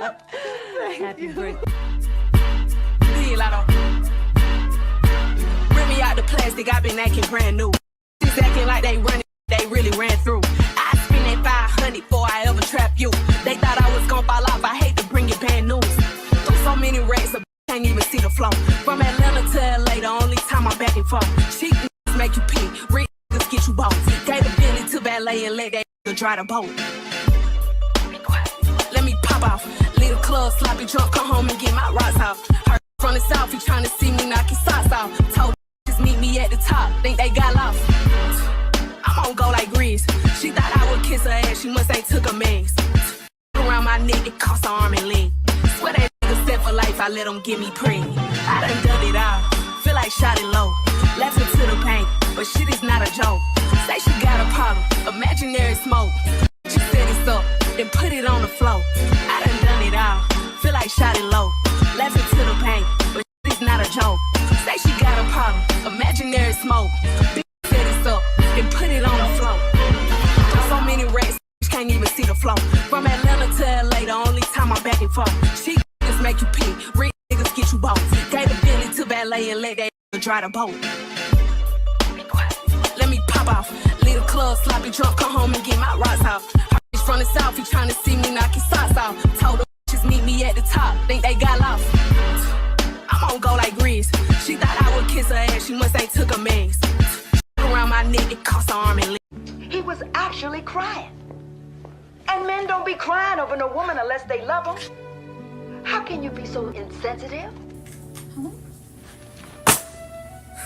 Happy birthday. Rip me out the plastic, I've been acting brand new. Just acting like they running, they really ran through. I spent that 500 before I ever trap you. They thought I was gonna fall off, I hate to bring you bad news. So many racks, I can't even see the flow. From Atlanta to LA, the only time I'm back and forth. She make you pee, rich niggas get you both. Gave the Bentley to ballet and let that nigga dry the boat. Let me pop off, leave the club sloppy drunk, come home and get my rocks off. Heard from the south, he trying to see me knock his socks off. Told just meet me at the top, think they got lost. I'm on go like Grease. She thought I would kiss her ass, she must ain't took a mess. Around my neck, it cost an arm and leg. Swear that nigga set for life, I let him get me pregnant. I done it all, feel like shot it low. Laughing to the pain, but shit is not a joke. Say she got a problem, imaginary smoke. She set it up, then put it on the floor. I done it all, feel like shot it low. Laughing to the pain, but shit is not a joke. Say she got a problem, imaginary smoke. Set it up, then put it on the floor. So many rats, can't even see the flow. From Atlanta to LA, the only time I'm back and forth. She niggas make you pee, rich niggas get you both. Gave the Bentley to ballet and let that dry the boat. Let me pop off, leave the club sloppy drunk, come home and get my rocks off. He's from the south, he trying to see me knock his socks off. Told them just meet me at the top, think they got lost. I'm on go like Grease. She thought I would kiss her ass, she must ain't took a mess. Around my neck, it cost an arm and leg. He was actually crying. And men don't be crying over no woman unless they love them. How can you be so insensitive?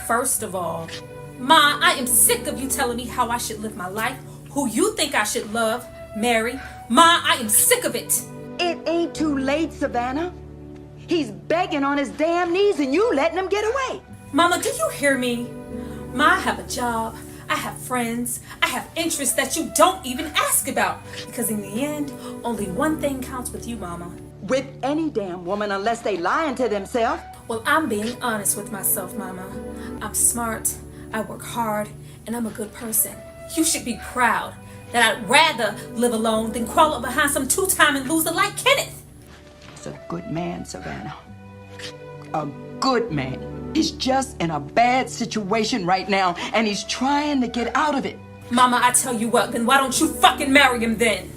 First of all, Ma, I am sick of you telling me how I should live my life, who you think I should love, marry. Ma, I am sick of it. It ain't too late, Savannah. He's begging on his damn knees and you letting him get away. Mama, do you hear me? Ma, I have a job. I have friends. I have interests that you don't even ask about. Because in the end, only one thing counts with you, Mama. With any damn woman unless they lying to themselves. Well, I'm being honest with myself, Mama. I'm smart, I work hard, and I'm a good person. You should be proud that I'd rather live alone than crawl up behind some two-time and loser like Kenneth. He's a good man, Savannah. A good man. He's just in a bad situation right now, and he's trying to get out of it. Mama, I tell you what, then why don't you fucking marry him then?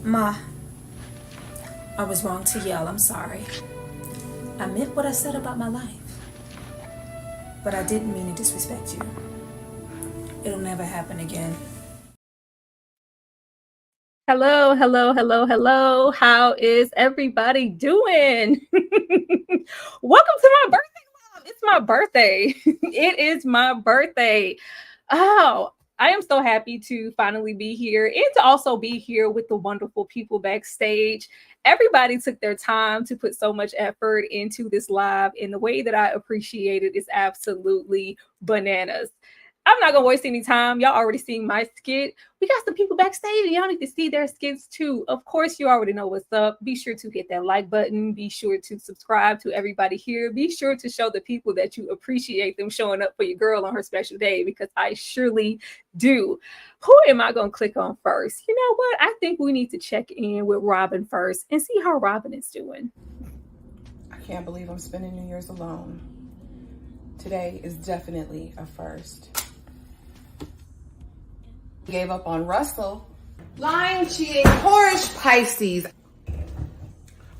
Ma, I was wrong to yell, I'm sorry. I meant what I said about my life. But I didn't mean to disrespect you. It'll never happen again. Hello, hello, hello, hello. How is everybody doing? Welcome to my birthday, Mom. It's my birthday. It is my birthday. Oh, I am so happy to finally be here and to also be here with the wonderful people backstage. Everybody took their time to put so much effort into this live, and the way that I appreciate it is absolutely bananas. I'm not gonna waste any time. Y'all already seen my skit. We got some people backstage. Y'all need to see their skits too. Of course, you already know what's up. Be sure to hit that like button. Be sure to subscribe to everybody here. Be sure to show the people that you appreciate them showing up for your girl on her special day, because I surely do. Who am I gonna click on first? You know what? I think we need to check in with Robin first and see how Robin is doing. I can't believe I'm spending New Year's alone. Today is definitely a first. Gave up on Russell. Lying, cheating, whorish Pisces.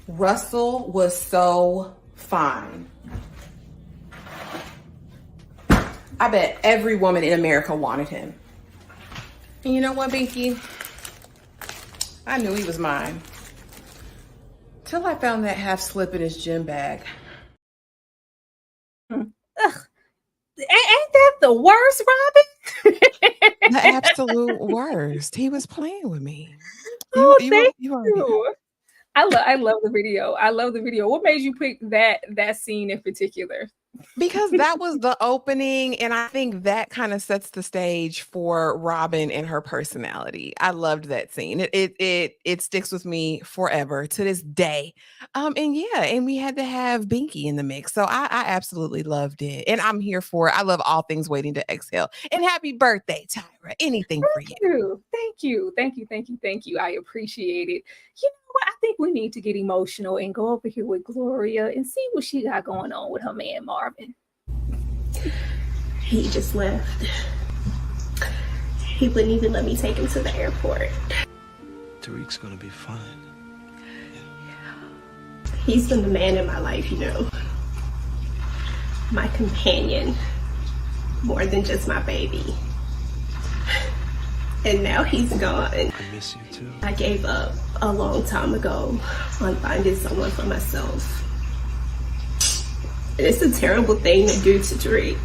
Russell was so fine. I bet every woman in America wanted him. And you know what, Binky? I knew he was mine. Till I found that half slip in his gym bag. Ugh. Ain't that the worst, Robin? The absolute worst. He was playing with me. Thank you. I love the video. I love the video. What made you pick that scene in particular? Because that was the opening, and I think that kind of sets the stage for Robin and her personality. I loved that scene. It sticks with me forever to this day. And yeah, and we had to have Binky in the mix. So I absolutely loved it. And I'm here for it. I love all things Waiting to Exhale. And happy birthday, Tyra. Anything for you. Thank you. Thank you. Thank you. Thank you. I appreciate it. You know what? I think we need to get emotional and go over here with Gloria and see what she got going on with her man Marvin. He just left. He wouldn't even let me take him to the airport. Tariq's gonna be fine. He's been the man in my life, you know. My companion. More than just my baby. And now he's gone. I miss you too. I gave up a long time ago on finding someone for myself. And it's a terrible thing to do to Tariq.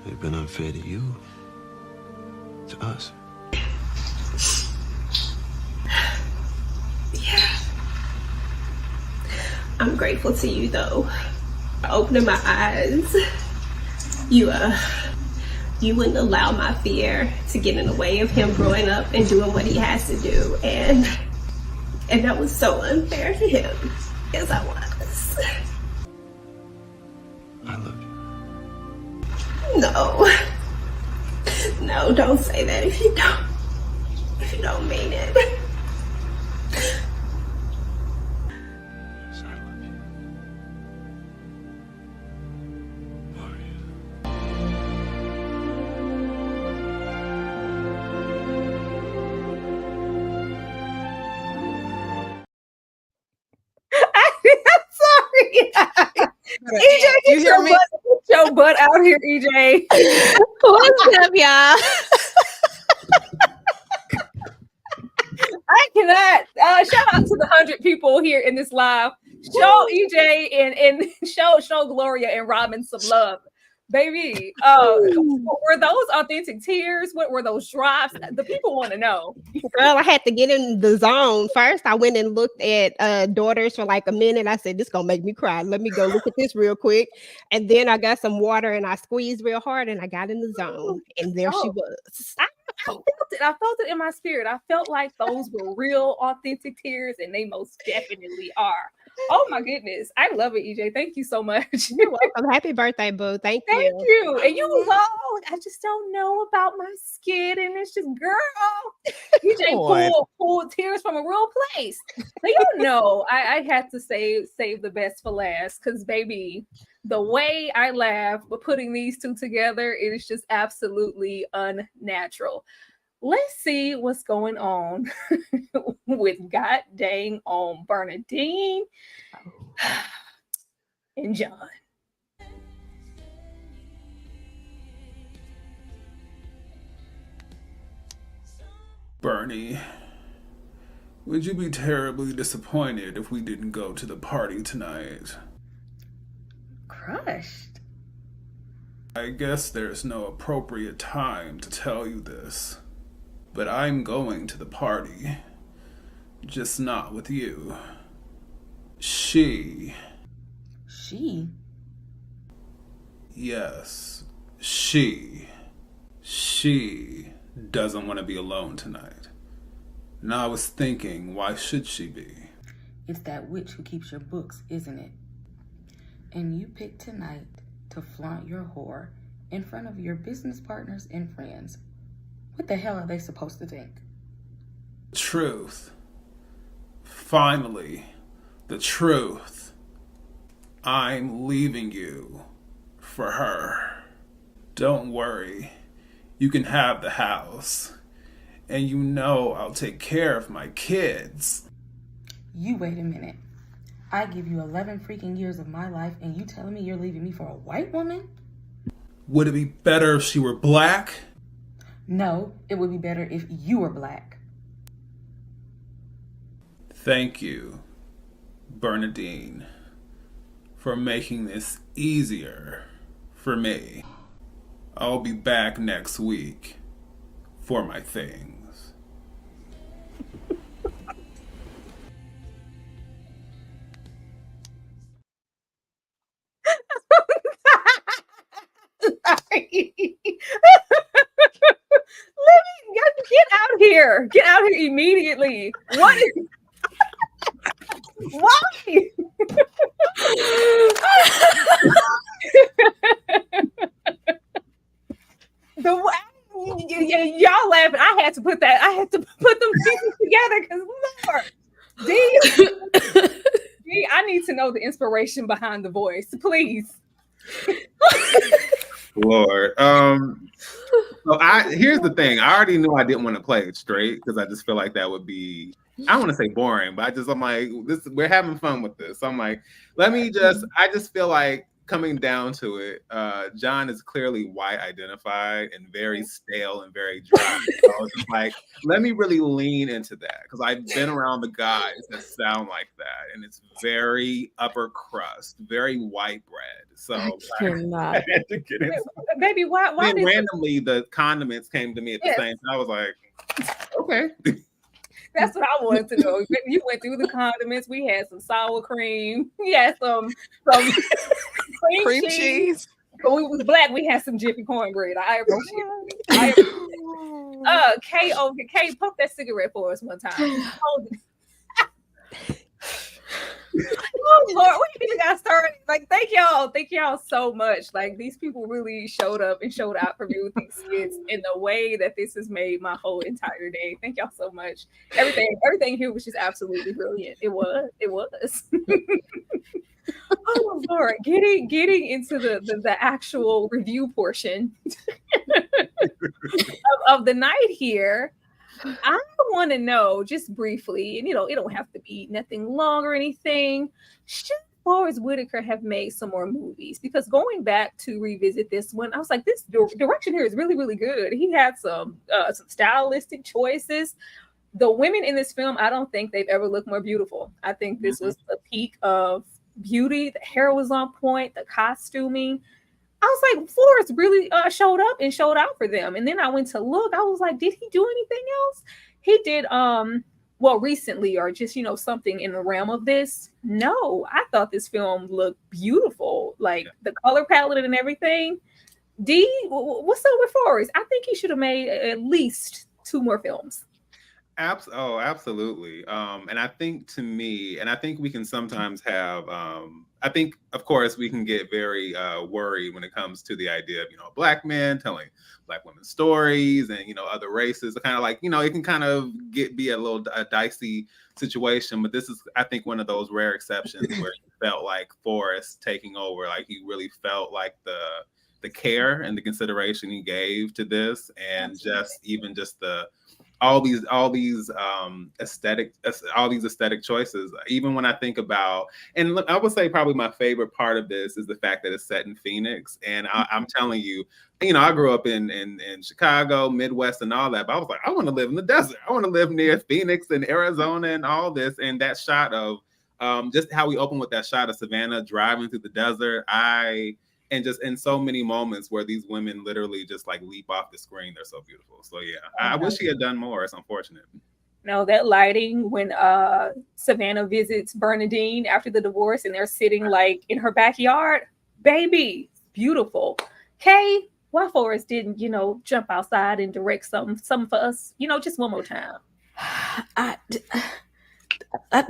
They've been unfair to you. To us. Yeah. I'm grateful to you though. Opening my eyes. You wouldn't allow my fear to get in the way of him growing up and doing what he has to do. And that was so unfair to him. Yes, I was. I love you. No, don't say that if you don't mean it. Yes, I love you. I'm sorry. EJ, You hear me? Get your butt out here, EJ. What's up, y'all? I cannot. Shout out to the 100 people here in this live. Show EJ and show Gloria and Robin some love, baby. Were those authentic tears? What were those drops? The people want to know. Girl, I had to get in the zone. First, I went and looked at Daughters for like a minute. I said, this gonna make me cry. Let me go look at this real quick. And then I got some water and I squeezed real hard and I got in the zone. And there she was. I felt it. I felt it in my spirit. I felt like those were real, authentic tears, and they most definitely are. Oh my goodness. I love it, EJ. Thank you so much. You're welcome. Happy birthday, boo. Thank you. Thank you. And you was all, I just don't know about my skit. And it's just, girl, EJ pulled tears from a real place. So you know, I had to save the best for last. Because, baby, the way I laugh with putting these two together, it is just absolutely unnatural. Let's see what's going on with God dang on Bernadine and John. Bernie, would you be terribly disappointed if we didn't go to the party tonight? Crushed. I guess there's no appropriate time to tell you this, but I'm going to the party. Just not with you. She? Yes, she doesn't want to be alone tonight. Now I was thinking, why should she be? It's that witch who keeps your books, isn't it? And you picked tonight to flaunt your whore in front of your business partners and friends. What the hell are they supposed to think? Truth. Finally, the truth. I'm leaving you for her. Don't worry. You can have the house. And you know I'll take care of my kids. You wait a minute. I give you 11 freaking years of my life and you telling me you're leaving me for a white woman? Would it be better if she were black? No, it would be better if you were black. Thank you, Bernadine, for making this easier for me. I'll be back next week for my things. here. Get out here immediately. What is why? Y'all laughing. I had to put them pieces together because Lord, D, I need to know the inspiration behind the voice, please. Lord. So here's the thing. I already knew I didn't want to play it straight because I just feel like that would be, I don't want to say boring, but I'm like, we're having fun with this. So I'm like, I just feel like coming down to it, John is clearly white identified and very stale and very dry. So I was just like, let me really lean into that because I've been around the guys that sound like that, and it's very upper crust, very white bread. So I had to get into baby, why randomly the condiments came to me at the same time. I was like, okay. That's what I wanted to know. You went through the condiments. We had some sour cream. We had some cream cheese. When we was black, we had some Jiffy cornbread. Kay, pump that cigarette for us one time. Oh Lord, we even got started. Like, thank y'all so much. Like, these people really showed up and showed out for me with these skits in the way that this has made my whole entire day. Thank y'all so much. Everything here was just absolutely brilliant. It was. Oh Lord, getting into the actual review portion of the night here. I want to know just briefly, and it don't have to be nothing long or anything. Should Forest Whitaker have made some more movies? Because going back to revisit this one, I was like, this direction here is really, really good. He had some stylistic choices. The women in this film, I don't think they've ever looked more beautiful. I think this was the peak of beauty. The hair was on point, the costuming. I was like, Forrest really showed up and showed out for them. And then I went to look. I was like, did he do anything else? He did, recently, or just, something in the realm of this. No, I thought this film looked beautiful. Like the color palette and everything. D, what's up with Forrest? I think he should have made at least 2 more films. Absolutely. And I think we can sometimes have, I think, of course, we can get very worried when it comes to the idea of, Black men telling Black women stories and, other races. Kind of like, it can kind of be a dicey situation. But this is, I think, one of those rare exceptions where you felt like Forrest taking over, like he really felt like the care and the consideration he gave to this, and all these aesthetic choices. Even when I think about, and look, I would say probably my favorite part of this is the fact that it's set in Phoenix. And I'm telling you, I grew up in Chicago, Midwest, and all that. But I was like, I want to live in the desert. I want to live near Phoenix and Arizona and all this. And that shot of just how we open with that shot of Savannah driving through the desert, and just in so many moments where these women literally just like leap off the screen. They're so beautiful. So yeah, I wish he had done more. It's unfortunate. No, that lighting when Savannah visits Bernadine after the divorce and they're sitting like in her backyard, baby, beautiful. Kay, why Forrest didn't, jump outside and direct something for us, just one more time?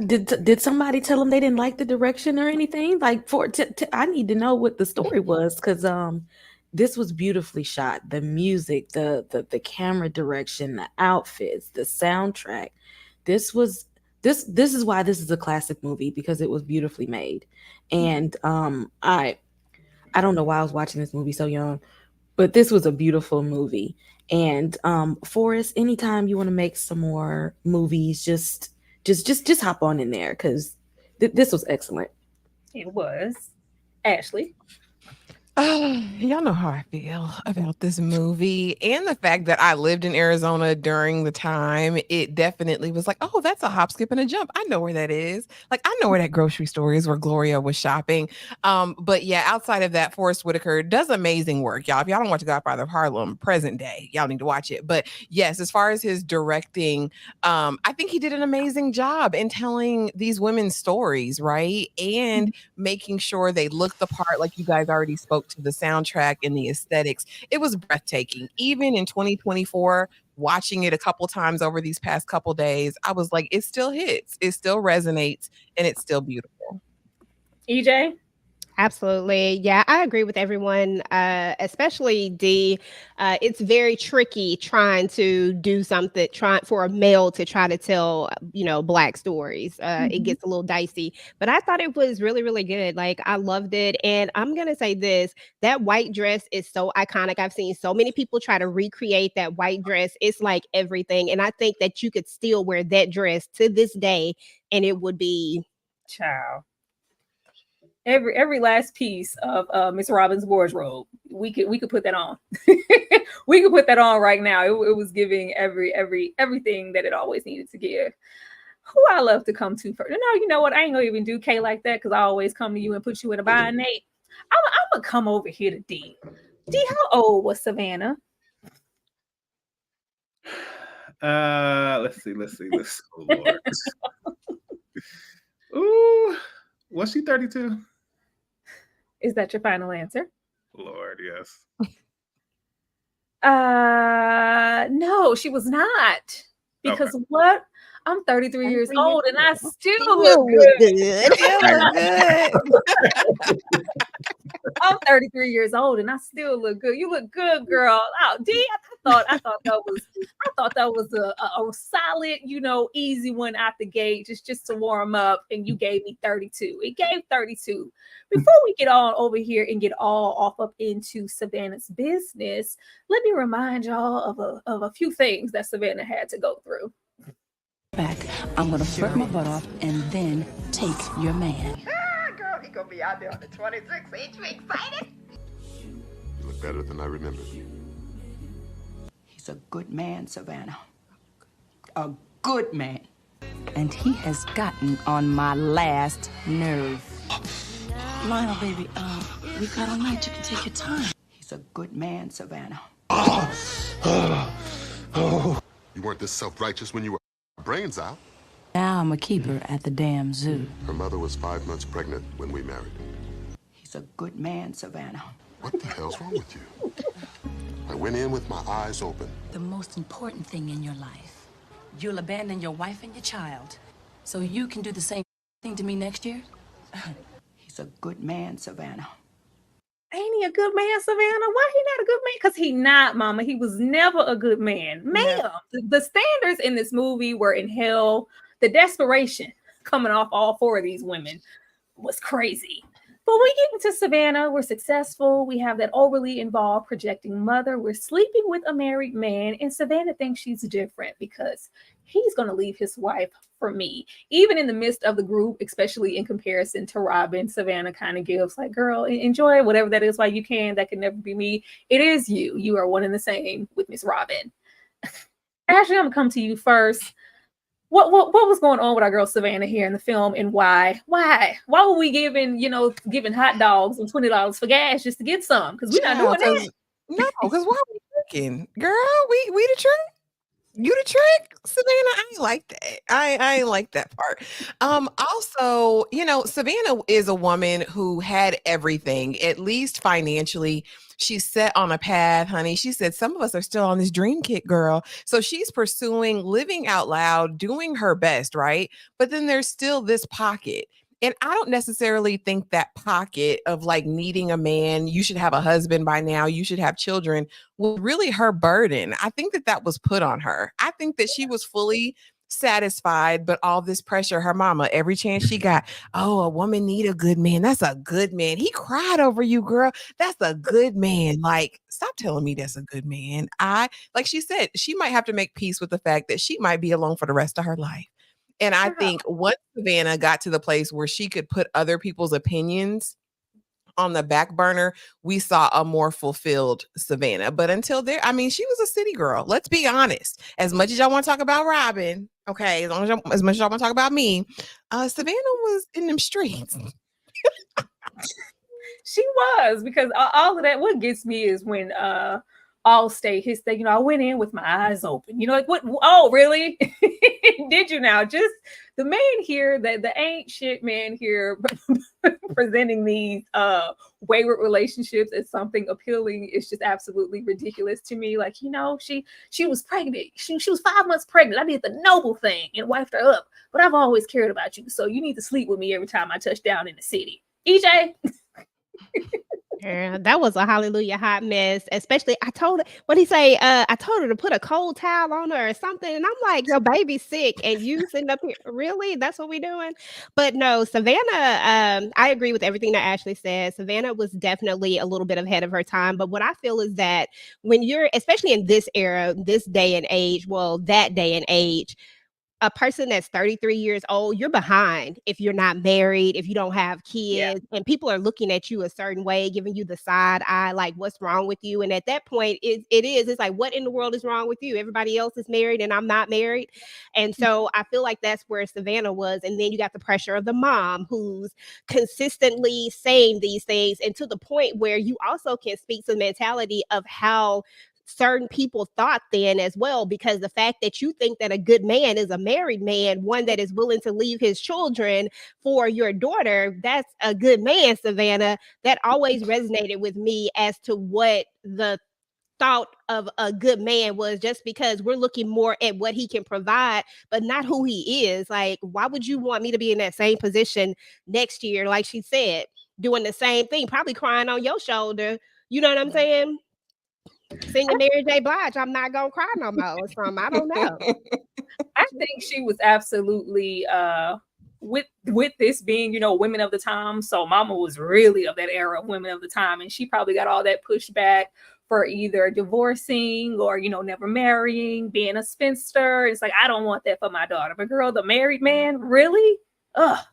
Did somebody tell them they didn't like the direction or anything? Like, I need to know what the story was, because this was beautifully shot. The music, the camera direction, the outfits, the soundtrack. This is why this is a classic movie, because it was beautifully made. And I don't know why I was watching this movie so young, but this was a beautiful movie. And Forrest, anytime you want to make some more movies, just hop on in there, because this was excellent. It was. Ashley? Y'all know how I feel about this movie, and the fact that I lived in Arizona during the time. It definitely was like, oh, that's a hop, skip, and a jump. I know where that is. Like, I know where that grocery store is where Gloria was shopping. But yeah, outside of that, Forest Whitaker does amazing work, y'all. If y'all don't watch The Godfather of Harlem present day, y'all need to watch it. But yes, as far as his directing, I think he did an amazing job in telling these women's stories, right? And making sure they look the part, like you guys already spoke spoke to the soundtrack and the aesthetics. It was breathtaking. Even in 2024, watching it a couple times over these past couple days, I was like, it still hits, it still resonates, and it's still beautiful. EJ? Absolutely. Yeah, I agree with everyone, especially D. It's very tricky trying to do something, trying for a male to try to tell, Black stories. It gets a little dicey, but I thought it was really, really good. Like, I loved it. And I'm going to say this, that white dress is so iconic. I've seen so many people try to recreate that white dress. It's like everything. And I think that you could still wear that dress to this day and it would be... Child. Every last piece of Miss Robin's wardrobe, we could put that on. We could put that on right now. It was giving everything that it always needed to give. Who I love to come to first. No, you know what? I ain't gonna even do K like that because I always come to you and put you in a bind, Nate. I'm gonna come over here to D. D, how old was Savannah? Let's see. Oh, Lord. Ooh, was she 32? Is that your final answer? Lord, yes. No, she was not. Because what? I'm 33 years old and I still look good. I'm 33 years old and I still look good. You look good, girl. Oh, D, I thought that was a solid, easy one out the gate, just to warm up. And you gave me 32. It gave 32. Before we get on over here and get all off up into Savannah's business, let me remind y'all of a few things that Savannah had to go through. Back, I'm gonna flirt my butt off and then take your man. Girl, he gonna be out there on the 26th. Ain't you excited? You look better than I remembered. He's a good man, Savannah. A good man. And he has gotten on my last nerve. Lionel, baby, we got all night. You can take your time. He's a good man, Savannah. You weren't this self-righteous when you were brains out. Now I'm a keeper at the damn zoo. Her mother was 5 months pregnant when we married. He's a good man, Savannah. What the hell's wrong with you? I went in with my eyes open. The most important thing in your life. You'll abandon your wife and your child so you can do the same thing to me next year? He's a good man, Savannah. Ain't he a good man, Savannah? Why he not a good man? Because he not, mama. He was never a good man. Ma'am, the standards in this movie were in hell. The desperation coming off all four of these women was crazy. But we get into Savannah. We're successful. We have that overly involved projecting mother. We're sleeping with a married man. And Savannah thinks she's different because he's going to leave his wife for me. Even in the midst of the group, especially in comparison to Robin, Savannah kind of gives like, girl, enjoy whatever that is while you can. That can never be me. It is you. You are one and the same with Miss Robin. Ashley, I'm going to come to you first. What was going on with our girl Savannah here in the film, and why? Why were we giving hot dogs and $20 for gas just to get some? Because we're not doing that. No, because why are we drinking? Girl, we the trick. You the trick, Savannah. I ain't like that. I ain't like that part. Also, Savannah is a woman who had everything, at least financially. She's set on a path, honey. She said some of us are still on this dream kit, girl. So she's pursuing living out loud, doing her best, right? But then there's still this pocket. And I don't necessarily think that pocket of like needing a man, you should have a husband by now, you should have children, was really her burden. I think that was put on her. I think that she was fully satisfied, but all this pressure, her mama, every chance she got, oh, a woman need a good man. That's a good man. He cried over you, girl. That's a good man. Like, stop telling me that's a good man. Like she said, she might have to make peace with the fact that she might be alone for the rest of her life. And I think once Savannah got to the place where she could put other people's opinions on the back burner, we saw a more fulfilled Savannah. But until there, she was a city girl. Let's be honest. As much as y'all want to talk about Robin, okay, as much as y'all want to talk about me, Savannah was in them streets. She was, because all of that, what gets me is when Allstate, his thing, I went in with my eyes open. Like, what? Oh, really? Did you now? Just the man here, the ain't shit man here presenting these wayward relationships as something appealing is just absolutely ridiculous to me. Like, she was pregnant. She was 5 months pregnant. I did the noble thing and wifed her up. But I've always cared about you. So you need to sleep with me every time I touch down in the city. EJ. Yeah, that was a hallelujah hot mess. Especially, I told her, what he say? I told her to put a cold towel on her or something, and I'm like, your baby's sick, and you sitting up here, really? That's what we doing? But no, Savannah. I agree with everything that Ashley said. Savannah was definitely a little bit ahead of her time. But what I feel is that when you're, especially in this era, this day and age, well, that day and age, a person that's 33 years old, you're behind if you're not married, if you don't have kids, and people are looking at you a certain way, giving you the side eye, like, what's wrong with you? And at that point, it's like, what in the world is wrong with you? Everybody else is married and I'm not married. And so I feel like that's where Savannah was. And then you got the pressure of the mom who's consistently saying these things, and to the point where you also can speak to the mentality of how certain people thought then as well, because the fact that you think that a good man is a married man, one that is willing to leave his children for your daughter, that's a good man, Savannah. That always resonated with me as to what the thought of a good man was, just because we're looking more at what he can provide, but not who he is. Like, why would you want me to be in that same position next year, like she said, doing the same thing, probably crying on your shoulder? You know what I'm saying? Singing Mary J. Blige, I'm not gonna cry no more, or something. I don't know. I think she was absolutely with this being, women of the time. So Mama was really of that era of women of the time, and she probably got all that pushback for either divorcing or never marrying, being a spinster. It's like, I don't want that for my daughter. But girl, the married man, really? Ugh.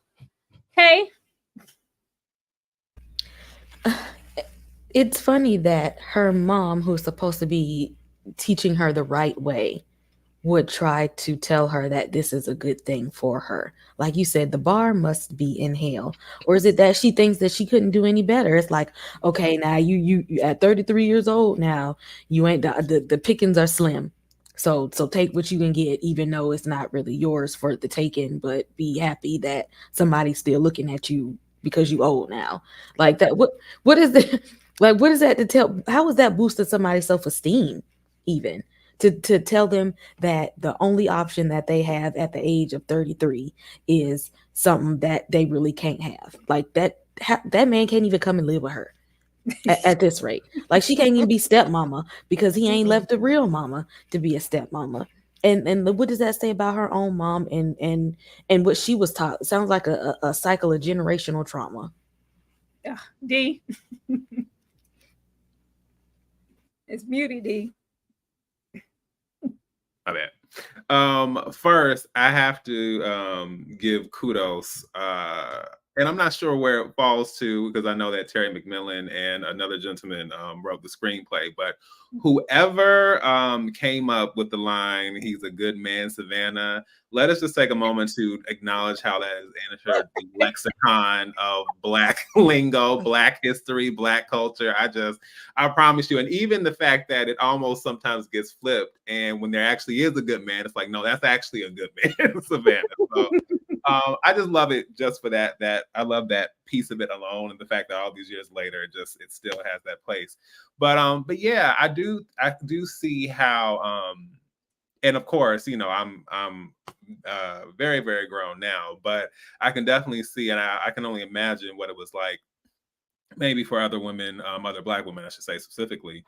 Hey. It's funny that her mom, who's supposed to be teaching her the right way, would try to tell her that this is a good thing for her. Like you said, the bar must be in hell. Or is it that she thinks that she couldn't do any better? It's like, okay, now you at 33 years old now, you ain't the pickings are slim. So take what you can get, even though it's not really yours for the taking, but be happy that somebody's still looking at you because you old now. Like that. What is it? Like, what is that to tell? How is that boosted somebody's self-esteem even? To tell them that the only option that they have at the age of 33 is something that they really can't have. Like that man can't even come and live with her at this rate. Like, she can't even be stepmama because he ain't left a real mama to be a stepmama. And what does that say about her own mom and what she was taught? It sounds like a cycle of generational trauma. Yeah, D. It's beauty, D. My bad. First, I have to give kudos, and I'm not sure where it falls to, because I know that Terry McMillan and another gentleman wrote the screenplay, but whoever came up with the line, "He's a good man, Savannah," let us just take a moment to acknowledge how that has entered the lexicon of Black lingo, Black history, Black culture. I promise you. And even the fact that it almost sometimes gets flipped, and when there actually is a good man, it's like, no, that's actually a good man, Savannah. So I just love it just for that. I love that piece of it alone, and the fact that all these years later, it still has that place. But yeah, I do see how, and of course, I'm very, very grown now, but I can definitely see, and I can only imagine what it was like maybe for other women, other Black women, I should say specifically,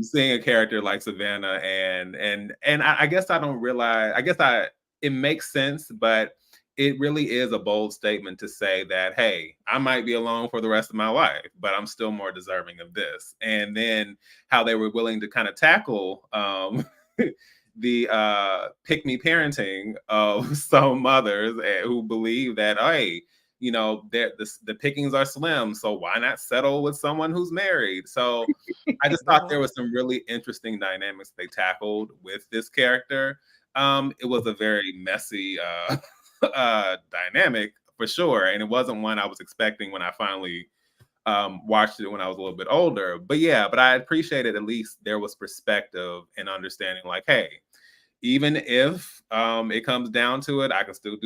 seeing a character like Savannah, and I guess I don't realize, it makes sense, but it really is a bold statement to say that, hey, I might be alone for the rest of my life, but I'm still more deserving of this. And then how they were willing to kind of tackle the pick-me parenting of some mothers who believe that, hey, the pickings are slim, so why not settle with someone who's married? So I just thought there was some really interesting dynamics they tackled with this character. It was a very messy dynamic for sure, and it wasn't one I was expecting when I finally watched it when I was a little bit older. But yeah, but I appreciated at least there was perspective and understanding, like, hey, even if it comes down to it, I can still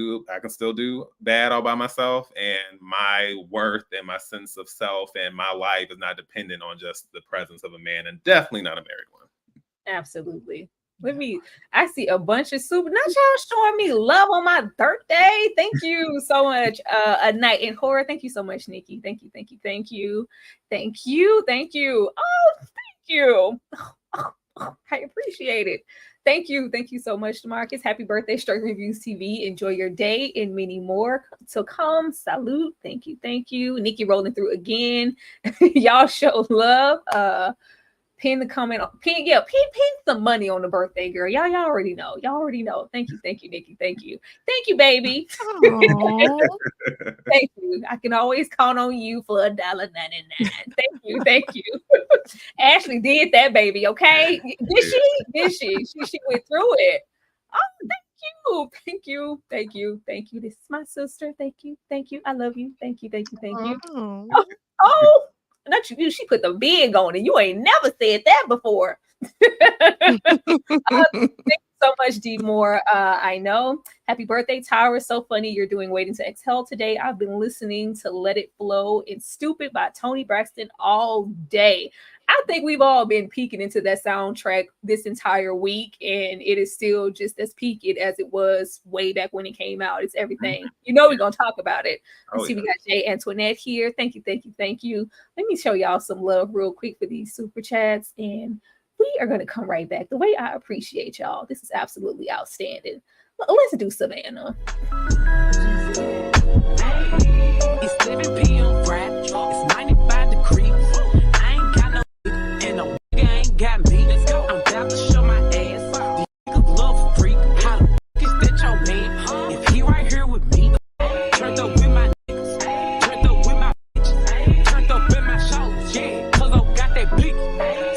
do bad all by myself, and my worth and my sense of self and my life is not dependent on just the presence of a man, and definitely not a married one. Absolutely. I see a bunch of super, not y'all showing me love on my birthday. Thank you so much. A Night in Horror. Thank you so much, Nikki. Thank you. Oh, thank you. I appreciate it. Thank you so much, Demarcus. Happy birthday, Straight Reviews TV. Enjoy your day and many more to come. Salute. Thank you. Nikki rolling through again. Y'all show love. Pin the comment. Pin some money on the birthday girl. Y'all already know. Thank you, Nikki. Thank you, baby. Thank you. I can always count on you for $1.99. Thank you. Ashley did that, baby. Okay, did she? She went through it. Oh, thank you. This is my sister. Thank you. I love you. Thank you. Oh. Not you. She put the big on it. You ain't never said that before. Thank you so much, D Moore. I know. Happy birthday, Tyra. So funny you're doing Waiting to Exhale today. I've been listening to Let It Flow and Stupid by Toni Braxton all day. I think we've all been peeking into that soundtrack this entire week, and it is still just as peaked as it was way back when it came out. It's everything. We're going to talk about it. We got Jay Antoinette here. Thank you. Let me show y'all some love real quick for these super chats, and we are going to come right back. The way I appreciate y'all, this is absolutely outstanding. Let's do Savannah. It's 7 p.m. Friday. It's 95 degrees. I ain't got no and no nigga ain't got me. Let's go. I'm about to show my ass. The nigga love freak. How the is that your man? If he right here with me, turned up with my niggas, turned up with my bitches, turned up in my shows, yeah. Cause I got that blick.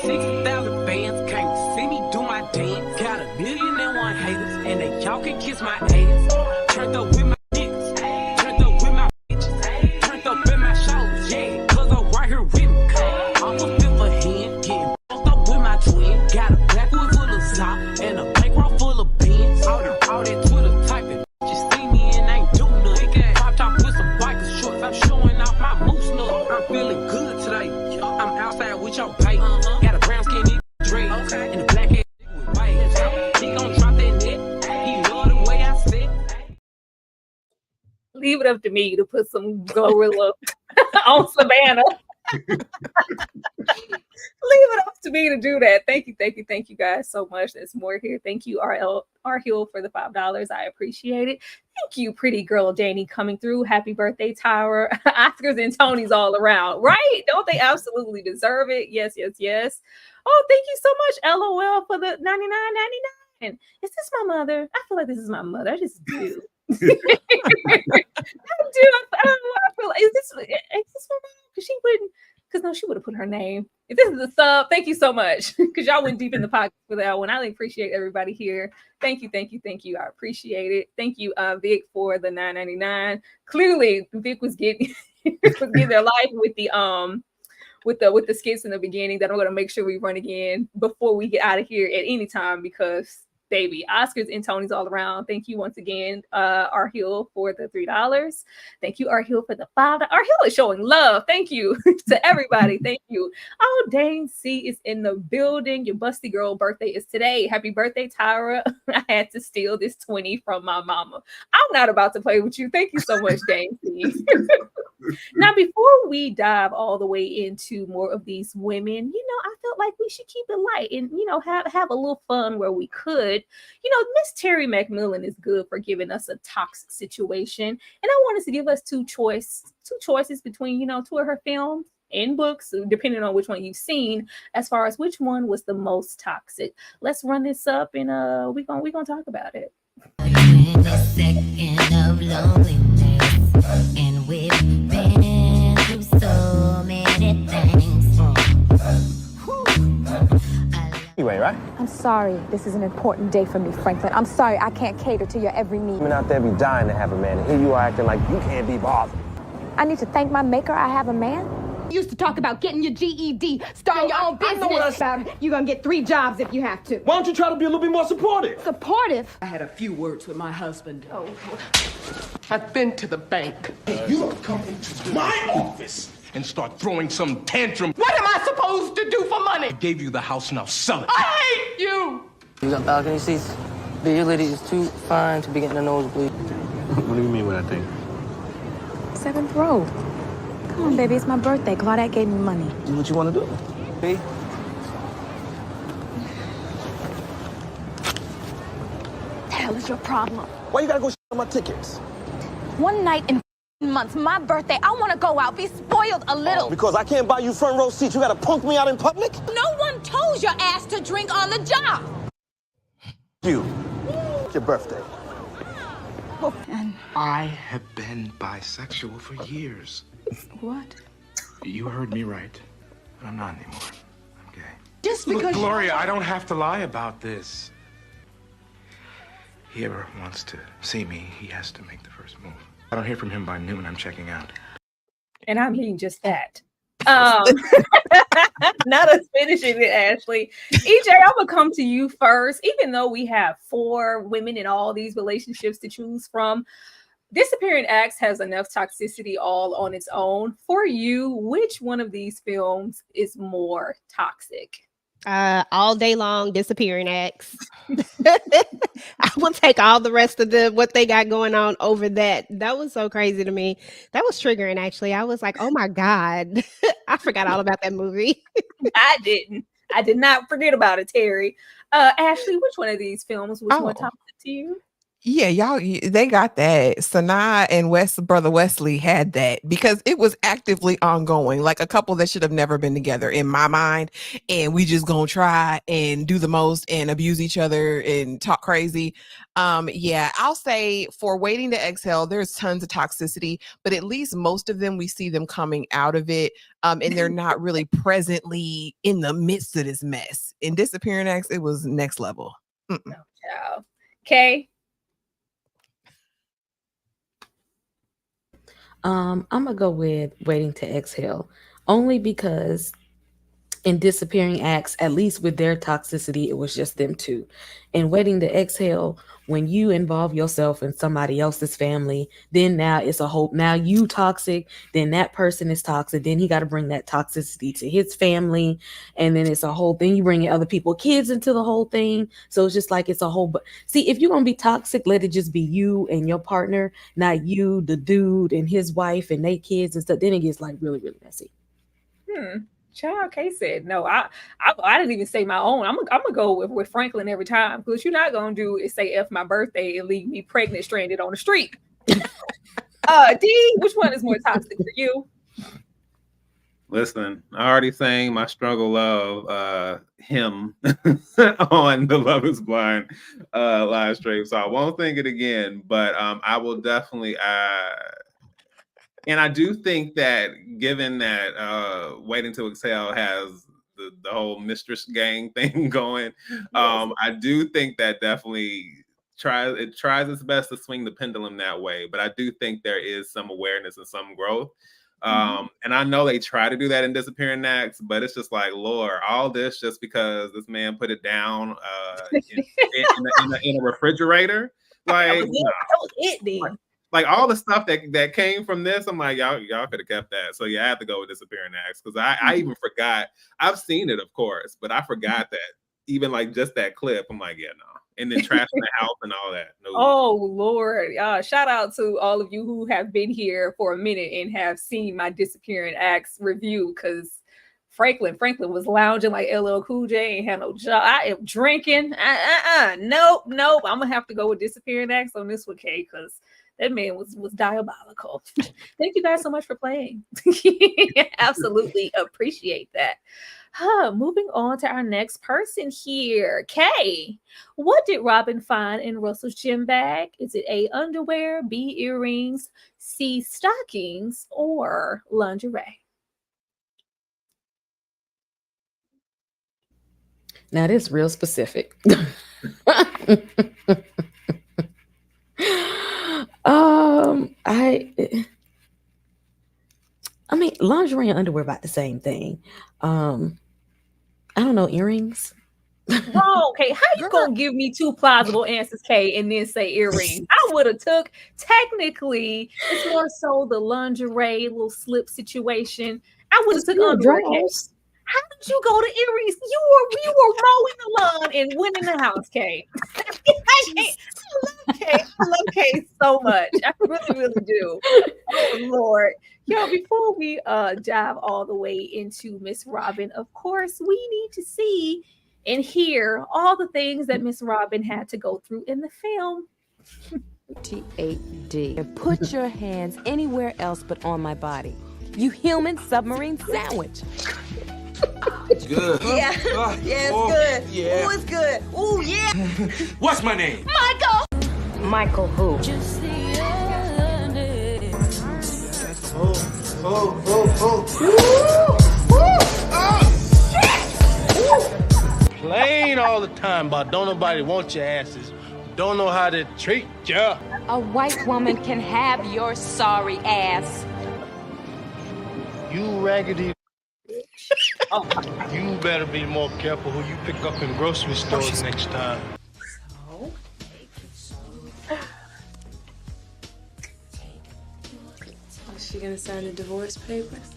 60,000 fans can't see me do my dance. Got 1,000,001 haters, and they y'all can kiss my ass. Turned up with my niggas, turned up with my bitches, turned up in my shows, yeah. Cause I'm right here with me. I'm a fifth of hand, getting fucked up with my twin. Got a backwood full of sock and a bankroll full of beans. All that Twitter typing, just see me and ain't do nothing. Pop top with some biker shorts, I'm showing off my moose look. I'm feeling good today. I'm outside with your bait. Got a brown skin dread and a black head with waves. He gon' drop that net. He love the way I sit. Leave it up to me to put some gorilla on Savannah. Leave it up to me to do that. Thank you guys so much. There's more here. Thank you, R Hill, for the $5. I appreciate it. Thank you, pretty girl Danny, coming through. Happy birthday, Tyra. Oscars and Tonys all around, right? Don't they absolutely deserve it? Yes. Oh, thank you so much, LOL, for the $99.99. Is this my mother? I feel like this is my mother. I just do. I feel like, is this my mom? Because she would have put her name. If this is a sub, thank you so much. Because y'all went deep in the pocket for that one. I appreciate everybody here. Thank you. I appreciate it. Thank you, Vic, for the $9.99. Clearly, Vic was getting their life with the skits in the beginning that I'm going to make sure we run again before we get out of here at any time, because baby, Oscars and Tonys all around. Thank you once again, R Hill, for the $3. Thank you, R Hill, for the $5. R Hill is showing love. Thank you to everybody. Thank you. Oh, Dane C is in the building. Your busty girl birthday is today. Happy birthday, Tyra. I had to steal this 20 from my mama. I'm not about to play with you. Thank you so much, Dane C. Now, before we dive all the way into more of these women, I felt like we should keep it light and, have a little fun where we could. Miss Terry McMillan is good for giving us a toxic situation. And I wanted to give us two choices between, two of her films and books, depending on which one you've seen, as far as which one was the most toxic. Let's run this up and we're gonna talk about it. And we've been through so many things. You ain't right. I'm sorry. This is an important day for me, Franklin. I'm sorry I can't cater to your every need. Women out there be dying to have a man, and here you are acting like you can't be bothered. I need to thank my maker I have a man? You used to talk about getting your GED, starting your own business. You're gonna get 3 jobs if you have to. Why don't you try to be a little bit more supportive? Supportive? I had a few words with my husband. Oh. I've been to the bank. You don't come into my office and start throwing some tantrum. What am I supposed to do for money? I gave you the house, now sell it. I hate you! You got balcony seats? But your lady is too fine to be getting a nosebleed. What do you mean what I think? 7th row. Come on, baby, it's my birthday. Claudette gave me money. Do what you want to do. Hey. The hell is your problem? Why you gotta go on my tickets? One night in months, my birthday, I want to go out, be spoiled a little. Because I can't buy you front row seats. You gotta punk me out in public? No one told your ass to drink on the job. You. It's your birthday. I have been bisexual for years. What? You heard me right. I'm not anymore. I'm gay. Just Look, because Gloria, I don't have to lie about this. He ever wants to see me, he has to make the first move. I don't hear from him by noon, I'm checking out. And I mean just that. Not us finishing it, Ashley. EJ, I'm gonna come to you first. Even though we have 4 women in all these relationships to choose from, Disappearing Acts has enough toxicity all on its own. For you, which one of these films is more toxic? All day long, Disappearing Acts. I will take all the rest of what they got going on over that. That was so crazy to me. That was triggering, actually. I was like, oh my God. I forgot all about that movie. I didn't. I did not forget about it, Terry. Ashley, which one of these films was more toxic to you? Yeah, y'all, they got that. Sanaa and Brother Wesley had that because it was actively ongoing, like a couple that should have never been together in my mind. And we just gonna try and do the most and abuse each other and talk crazy. Yeah, I'll say for Waiting to Exhale, there's tons of toxicity, but at least most of them, we see them coming out of it. And they're not really presently in the midst of this mess. In Disappearing Acts, it was next level. No, child. Okay. I'm gonna go with Waiting to Exhale, only because in Disappearing Acts, at least with their toxicity, it was just them two. And Waiting to Exhale, when you involve yourself in somebody else's family, then now it's a whole, now you toxic, then that person is toxic, then he got to bring that toxicity to his family, and then it's a whole thing. You bring other people's kids into the whole thing. So it's just like it's a whole, but see, if you're going to be toxic, let it just be you and your partner, not you, the dude and his wife and their kids and stuff. Then it gets like really, really messy. Child K said no. I didn't even say my own. I'm gonna go with Franklin every time, because what you're not gonna do is say F my birthday and leave me pregnant stranded on the street. D, which one is more toxic for you? Listen, I already sang my struggle of him on the Love Is Blind live stream, so I won't sing it again. But I will definitely. And I do think that, given that Waiting to Exhale has the whole mistress gang thing going, I do think that definitely tries its best to swing the pendulum that way. But I do think there is some awareness and some growth. And I know they try to do that in Disappearing Acts, but it's just like, Lord, all this just because this man put it down in a refrigerator. Like, that was it then. Like all the stuff that came from this, I'm like, y'all could have kept that. So yeah, I have to go with Disappearing Acts, because I even forgot. I've seen it, of course, but I forgot that even like just that clip. I'm like, yeah, no. And then Trash in the House and all that. No. Oh Lord! Shout out to all of you who have been here for a minute and have seen my Disappearing Acts review, because Franklin was lounging like LL Cool J, ain't had no job. I am drinking. Nope. I'm gonna have to go with Disappearing Acts on this one, Kay, because that man was diabolical. Thank you guys so much for playing. Absolutely appreciate that. Moving on to our next person here. Kay, what did Robin find in Russell's gym bag? Is it A, underwear, B, earrings, C, stockings, or lingerie? Now this is real specific. I mean, lingerie lingerie and underwear about the same thing. I don't know, earrings. Wrong, Kay. How you gonna give me two plausible answers, Kay, and then say earrings? I would have took, technically, it's more so the lingerie little slip situation. I would have took underwear, Kay. How did you go to earrings? You were mowing the lawn and went in the house, Kay. I love Kay so much. I really, really do. Oh Lord. Yo, before we dive all the way into Miss Robin, of course, we need to see and hear all the things that Miss Robin had to go through in the film. T-8-D. Put your hands anywhere else but on my body. You human submarine sandwich. It's good. Yeah, yeah, it's good. Yeah. Ooh, it's good. Ooh, yeah. What's my name? Michael. Michael who? Complain all the time about don't nobody want your asses. Don't know how to treat ya. A white woman can have your sorry ass. You raggedy. You better be more careful who you pick up in grocery stores next time. Is she gonna sign the divorce papers?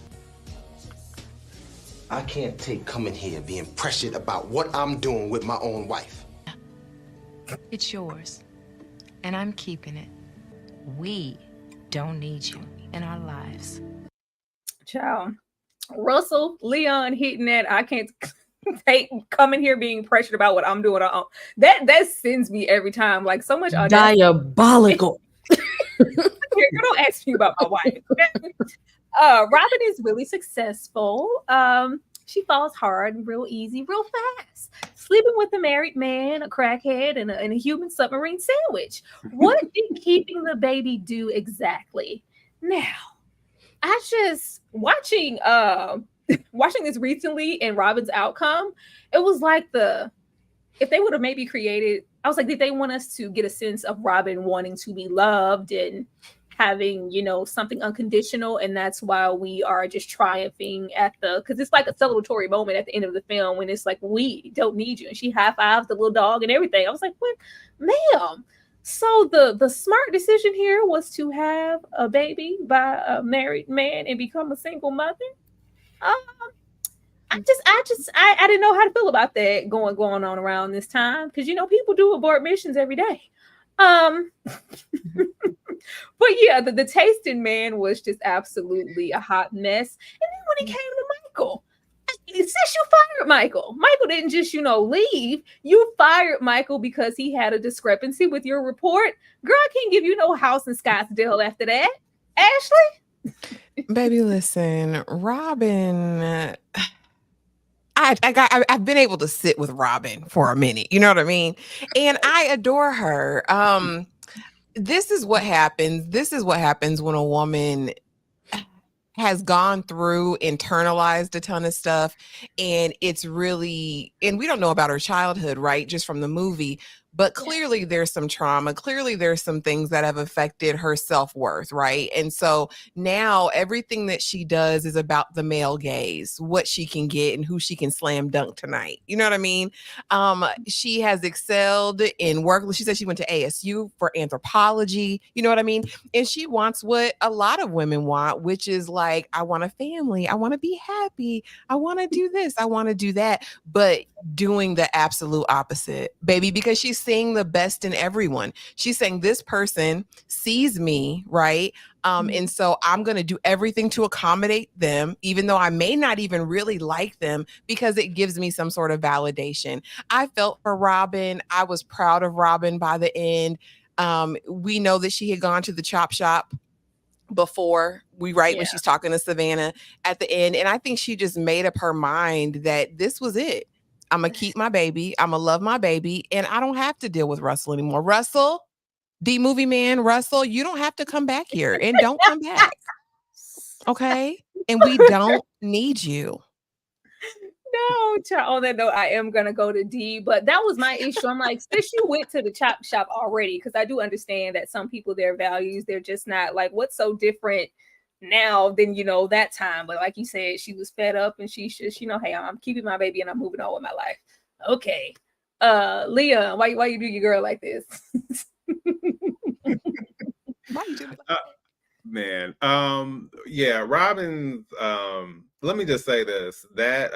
I can't take coming here being pressured about what I'm doing with my own wife. It's yours, and I'm keeping it. We don't need you in our lives. Child. Russell, Leon hitting that. I can't take coming here being pressured about what I'm doing. That sends me every time. Like so much audacity. Diabolical. Don't ask me about my wife. Robin is really successful. She falls hard, real easy, real fast. Sleeping with a married man, a crackhead, and a human submarine sandwich. What did keeping the baby do exactly? Now, I just watching this recently and Robin's outcome, it was like if they would have maybe created, I was like, did they want us to get a sense of Robin wanting to be loved and having, something unconditional? And that's why we are just triumphing because it's like a celebratory moment at the end of the film when it's like, we don't need you. And she high-fives the little dog and everything. I was like, what, ma'am? So the smart decision here was to have a baby by a married man and become a single mother. I didn't know how to feel about that going on around this time because people do abort missions every day. But yeah, the tasting man was just absolutely a hot mess. And then when he came to Michael, since you fired Michael didn't just leave. You fired Michael because he had a discrepancy with your report. Girl, I can't give you no house in Scottsdale after that. Ashley, baby, listen, Robin. I've been able to sit with Robin for a minute. You know what I mean? And I adore her. This is what happens. This is what happens when a woman has gone through, internalized a ton of stuff, and it's really, and we don't know about her childhood, right? Just from the movie, but clearly there's some trauma. Clearly there's some things that have affected her self-worth, right? And so now everything that she does is about the male gaze, what she can get and who she can slam dunk tonight. You know what I mean? She has excelled in work. She said she went to ASU for anthropology. You know what I mean? And she wants what a lot of women want, which is like, I want a family. I want to be happy. I want to do this. I want to do that. But doing the absolute opposite, baby, because she's seeing the best in everyone. She's saying this person sees me, right? And so I'm going to do everything to accommodate them, even though I may not even really like them, because it gives me some sort of validation. I felt for Robin. I was proud of Robin by the end. We know that she had gone to the chop shop before when she's talking to Savannah at the end. And I think she just made up her mind that this was it. I'm going to keep my baby. I'm going to love my baby. And I don't have to deal with Russell anymore. Russell, the movie man, Russell, you don't have to come back here, and don't come back. Okay? And we don't need you. No, on that note, I am going to go to D, but that was my issue. I'm like, since you went to the chop shop already, because I do understand that some people, their values, they're just not like, what's so different now than, you know, that time. But like you said, she was fed up and she's just, you know, hey, I'm keeping my baby and I'm moving on with my life. Okay. Leah, why you do your girl like this? Why you do Man, yeah, Robin's let me just say this, that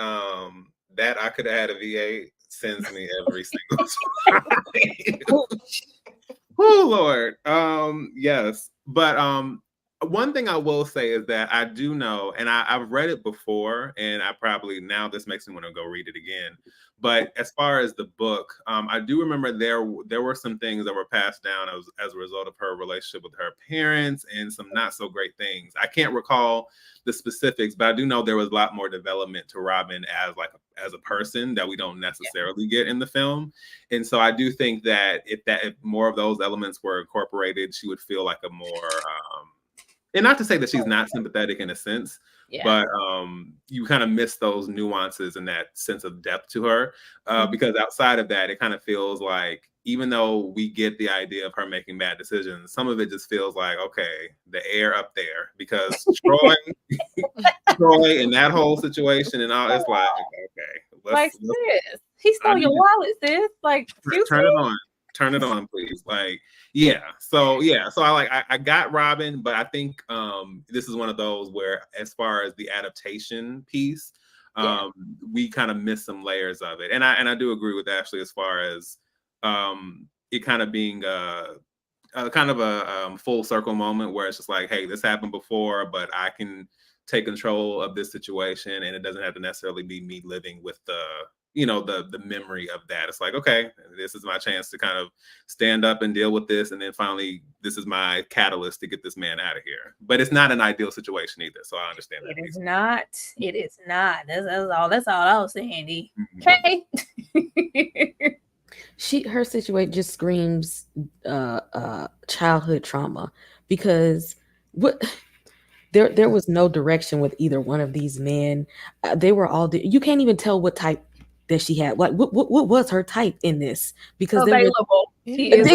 that I could have had a VA sends me every single time. Oh Lord. Yes. But one thing I will say is that I do know, and I've read it before, and I probably now this makes me want to go read it again. But as far as the book, I do remember there were some things that were passed down as a result of her relationship with her parents and some not so great things. I can't recall the specifics, but I do know there was a lot more development to Robin as a person that we don't necessarily get in the film. And so I do think that if more of those elements were incorporated, she would feel like a more and not to say that she's not sympathetic in a sense, but you kind of miss those nuances and that sense of depth to her. Because outside of that, it kind of feels like, even though we get the idea of her making bad decisions, some of it just feels like, okay, the air up there, because Troy and that whole situation and all, it's like, okay, sis, he stole your wallet, sis. Like, turn it on, please. Like, so I got Robin, but I think this is one of those where, as far as the adaptation piece, we kind of miss some layers of it. And I do agree with Ashley as far as it kind of being a kind of a full circle moment where it's just like, hey, this happened before, but I can take control of this situation, and it doesn't have to necessarily be me living with the memory of that. It's like, okay, this is my chance to kind of stand up and deal with this, and then finally this is my catalyst to get this man out of here. But it's not an ideal situation either, so I understand that. It is not. That's all I was saying, D. Okay. Her situation just screams childhood trauma, because there was no direction with either one of these men. They were all you can't even tell what type that she had. Like what was her type in this? Because available. He is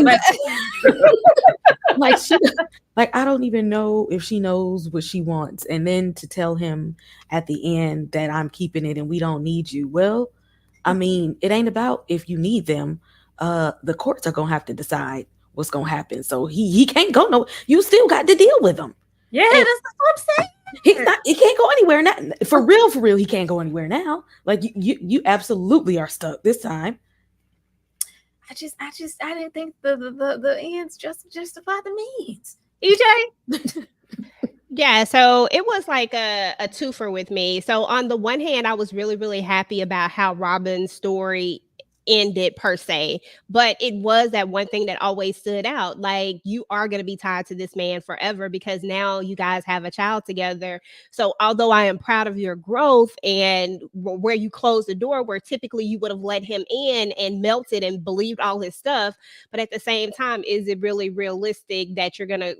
like I don't even know if she knows what she wants. And then to tell him at the end that I'm keeping it and we don't need you. Well, I mean, it ain't about if you need them. The courts are gonna have to decide what's gonna happen. So he can't go no. You still got to deal with him. Yeah, that's what I'm saying. He can't go anywhere now. For real, he can't go anywhere now. Like you absolutely are stuck this time. I didn't think the ends justify the means. EJ. Yeah, so it was like a twofer with me. So on the one hand, I was really, really happy about how Robin's story ended per se, but it was that one thing that always stood out. Like, you are going to be tied to this man forever because now you guys have a child together. So although I am proud of your growth and where you closed the door, where typically you would have let him in and melted and believed all his stuff, but at the same time, is it really realistic that you're going to,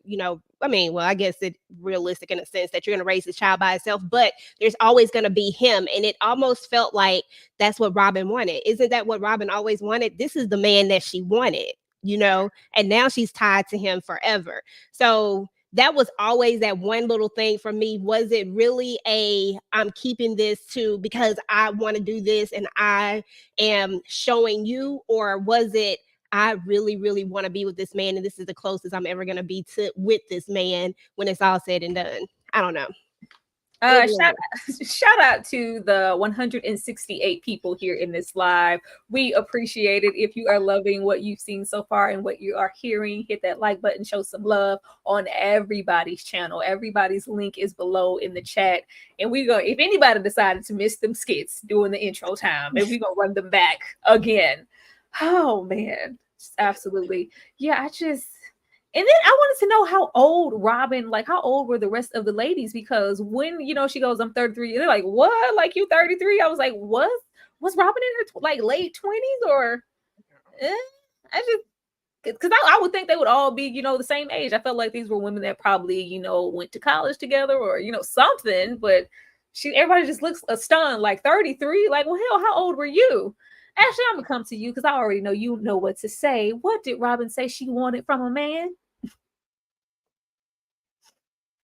I guess it's realistic in a sense that you're going to raise this child by itself, but there's always going to be him. And it almost felt like that's what Robin wanted. Isn't that what Robin always wanted? This is the man that she wanted, and now she's tied to him forever. So that was always that one little thing for me. Was it really I'm keeping this because I want to do this and I am showing you, or was it, I really, really want to be with this man, and this is the closest I'm ever going to be with this man when it's all said and done? I don't know. Shout out to the 168 people here in this live. We appreciate it. If you are loving what you've seen so far and what you are hearing, hit that like button, show some love on everybody's channel. Everybody's link is below in the chat. And if anybody decided to miss them skits during the intro time, then we're going to run them back again. Oh man, absolutely. Yeah, and then I wanted to know how old Robin, like how old were the rest of the ladies? Because when, she goes, I'm 33, they're like, what? Like, you 33? I was like, what? Was Robin in her late 20s or? Because I would think they would all be, the same age. I felt like these were women that probably, went to college together or, something. But everybody just looks stunned, like 33. Like, well, hell, how old were you? Ashley, I'm gonna come to you because I already know you know what to say. What did Robin say she wanted from a man?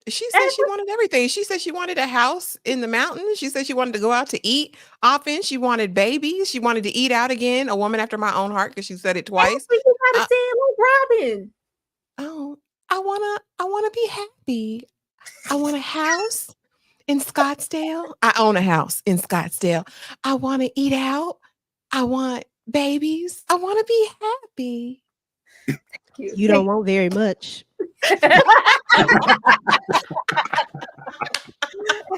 She said she wanted everything. She said she wanted a house in the mountains. She said she wanted to go out to eat often. She wanted babies. She wanted to eat out again. A woman after my own heart, because she said it twice. You gotta say it like Robin. Oh, I wanna be happy. I want a house in Scottsdale. I own a house in Scottsdale. I want to eat out. I want babies. I want to be happy. You don't want very much. I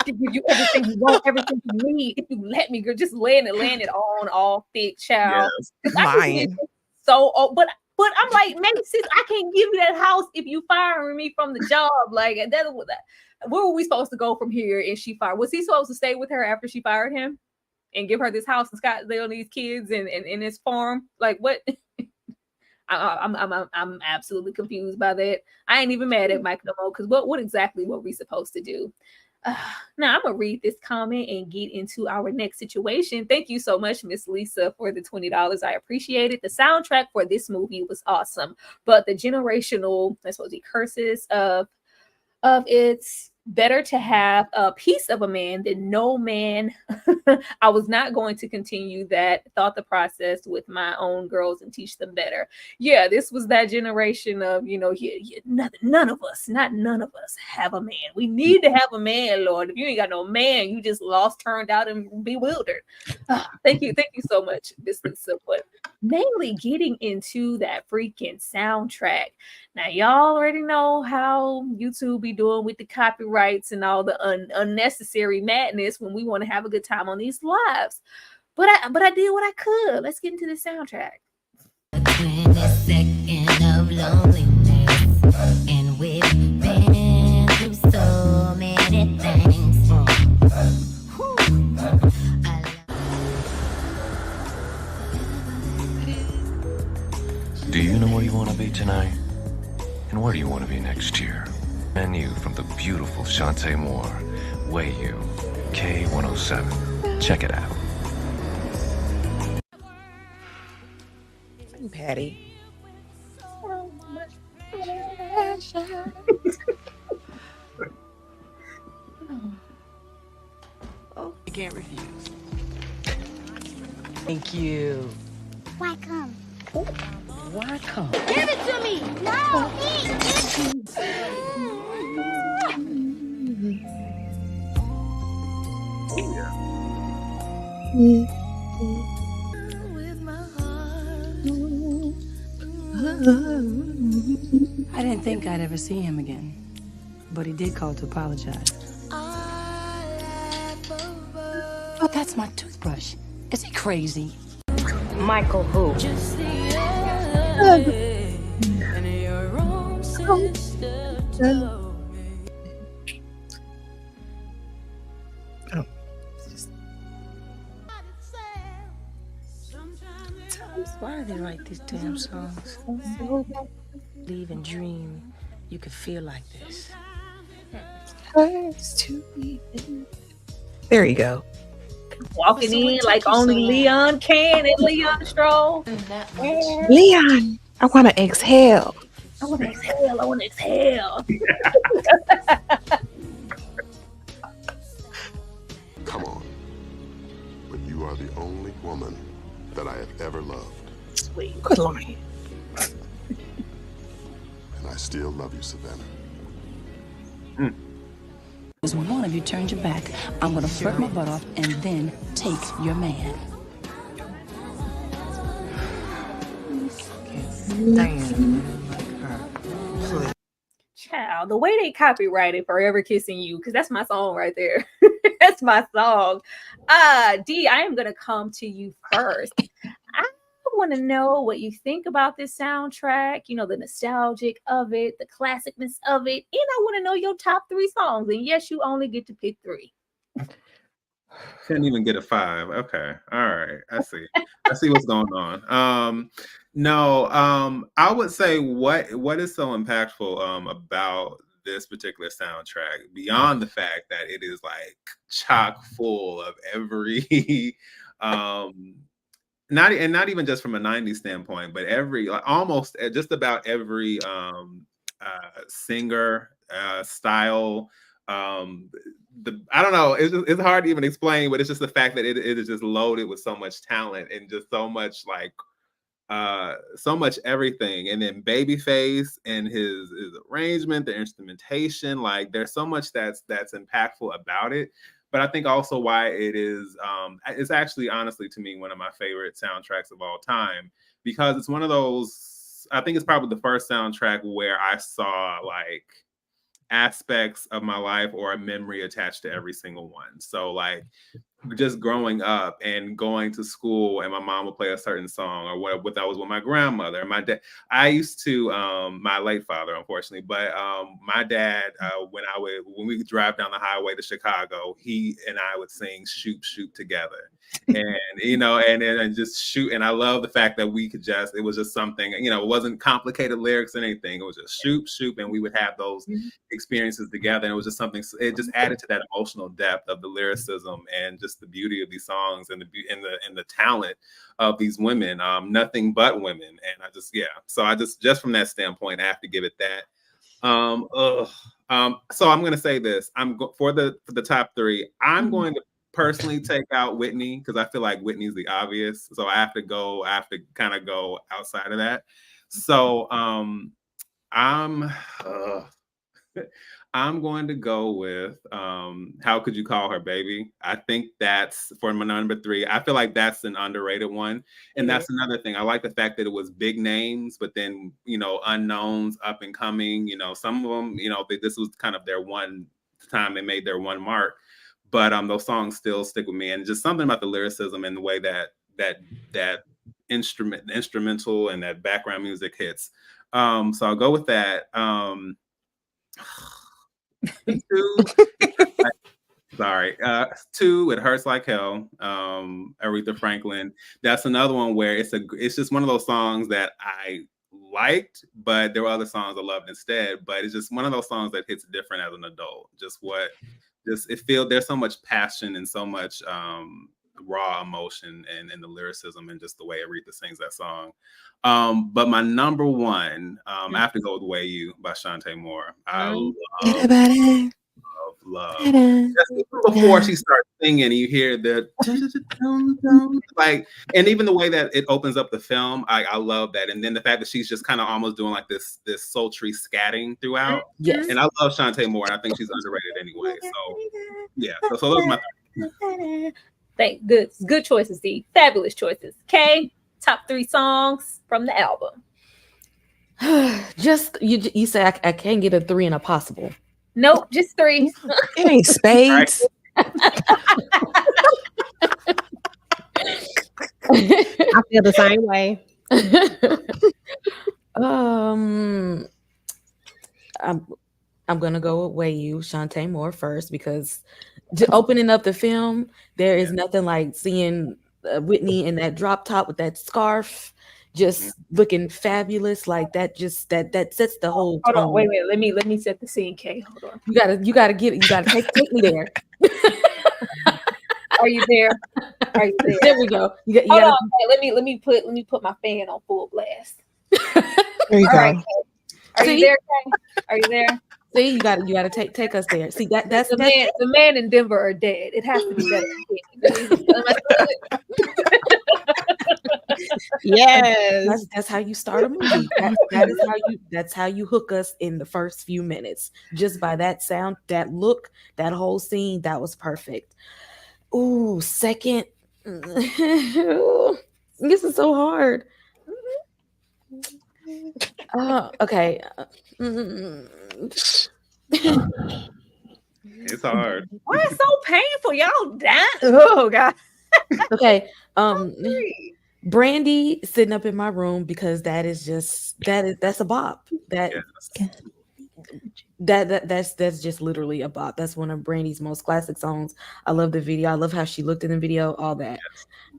can give you everything you want, everything you need. If you let me, girl, just laying it on all thick, child. Yes, lying. So, but I'm like, man, sis, I can't give you that house if you firing me from the job. Like, where were we supposed to go from here? And she fired. Was he supposed to stay with her after she fired him and give her this house in Scottsdale, these kids, and this farm? Like, what? I'm absolutely confused by that. I ain't even mad at Mike no more, because what exactly were we supposed to do? Now I'm gonna read this comment and get into our next situation. Thank you so much, Miss Lisa, for the $20. I appreciate it. The soundtrack for this movie was awesome, but the generational, I suppose, the curses of it's better to have a piece of a man than no man. I was not going to continue that thought the process with my own girls and teach them better. Yeah, this was that generation of, none of us have a man. We need to have a man, Lord. If you ain't got no man, you just lost, turned out, and bewildered. Thank you so much, Miss Lisa. But mainly getting into that freaking soundtrack. Now, y'all already know how YouTube be doing with the copyrights and all the unnecessary madness when we want to have a good time on these lives. But I did what I could. Let's get into the soundtrack. 22nd of loneliness, and we've been through so many things. Do you know where you want to be tonight? And where do you want to be next year? Menu from the beautiful Shantae Moore, Wayu, K107. Check it out. Patty. You can't refuse. Thank you. Why come? Why come? Give it to me! No! I didn't think I'd ever see him again, but he did call to apologize. Oh, that's my toothbrush. Is he crazy? Michael who? Why do they write these damn songs? Leave and dream. You could feel like this. There you go. Walking in like only Leon can and Leon Stroll. Leon, I want to exhale. I want to exhale. Come on. But you are the only woman that I have ever loved. Sweet. Good line. And I still love you, Savannah. As one of you turns your back, I'm gonna flirt my butt off and then take your man. Child, the way they copyrighted Forever Kissing You, because that's my song right there. That's my song. D, I am gonna come to you first. I want to know what you think about this soundtrack, the nostalgic of it, the classicness of it, and I want to know your top 3 songs. And yes, you only get to pick 3. Couldn't even get a 5. Okay. All right. I see what's going on. I would say what is so impactful about this particular soundtrack, beyond the fact that it is like chock full of every not even just from a 90s standpoint, but almost just about every singer, style. I don't know. It's hard to even explain, but it's just the fact that it is just loaded with so much talent and just so much like so much everything. And then Babyface and his arrangement, the instrumentation, like there's so much that's impactful about it. But I think also why it is it's actually honestly to me one of my favorite soundtracks of all time, because it's one of those, I think it's probably the first soundtrack where I saw like aspects of my life or a memory attached to every single one. So like just growing up and going to school and my mom would play a certain song, or what that was with my grandmother and my dad. I used to my late father, unfortunately, but my dad, when we drive down the highway to Chicago, he and I would sing Shoot Shoot together. And and just shoot. And I love the fact that we could it was just something, it wasn't complicated lyrics or anything. It was just shoot, shoot, and we would have those experiences together. And it was just something, it just added to that emotional depth of the lyricism and just the beauty of these songs and the talent of these women, nothing but women. And I just, so I just from that standpoint, I have to give it that. So I'm going to say this, for the top three, I'm going to personally take out Whitney because I feel like Whitney's the obvious. So I have to kind of go outside of that. So I'm going to go with How Could You Call Her Baby? I think that's for my number three. I feel like that's an underrated one. And that's another thing. I like the fact that it was big names, but then, unknowns, up and coming, some of them, this was kind of their one time they made their one mark. But those songs still stick with me. And just something about the lyricism and the way that instrumental and that background music hits. So I'll go with that. Two, It Hurts Like Hell, Aretha Franklin. That's another one where it's just one of those songs that I liked, but there were other songs I loved instead. But it's just one of those songs that hits different as an adult. There's so much passion and so much raw emotion and the lyricism and just the way Aretha sings that song. But my number one, I have to go with Way You by Shantae Moore. I love. Just before she starts singing, you hear the like, and even the way that it opens up the film, I love that. And then the fact that she's just kind of almost doing like this sultry scatting throughout. Yes. And I love Shantae Moore, and I think she's underrated anyway. So yeah, so those are my good choices, D. Fabulous choices. Okay, top three songs from the album. Just you say I can't get a three in a possible. Nope, just three. It ain't spades. I feel the same way. I'm gonna go with Way You, Shantae Moore first, because opening up the film, there is nothing like seeing Whitney in that drop top with that scarf, just looking fabulous. Like that that sets the whole tone. Hold on, wait, let me set the scene, Kay. Hold on. You gotta get it. You gotta take me there. Are you there? Are you there? There we go. Hold on, Kay, let me put my fan on full blast. There you All go. right, Kay. Are you there, Kay? Are you there? See, you gotta take us there. See that's the man in Denver are dead. It has to be better. Yes, that's how you start a movie. That's how you hook us in the first few minutes. Just by that sound, that look, that whole scene, that was perfect. Ooh, second. This is so hard. Okay. It's hard. Why it's so painful? Y'all dying? Oh God. Okay. Brandy sitting up in my room because that's a bop. That's just literally a bop. That's one of Brandy's most classic songs. I love the video. I love how she looked in the video, all that.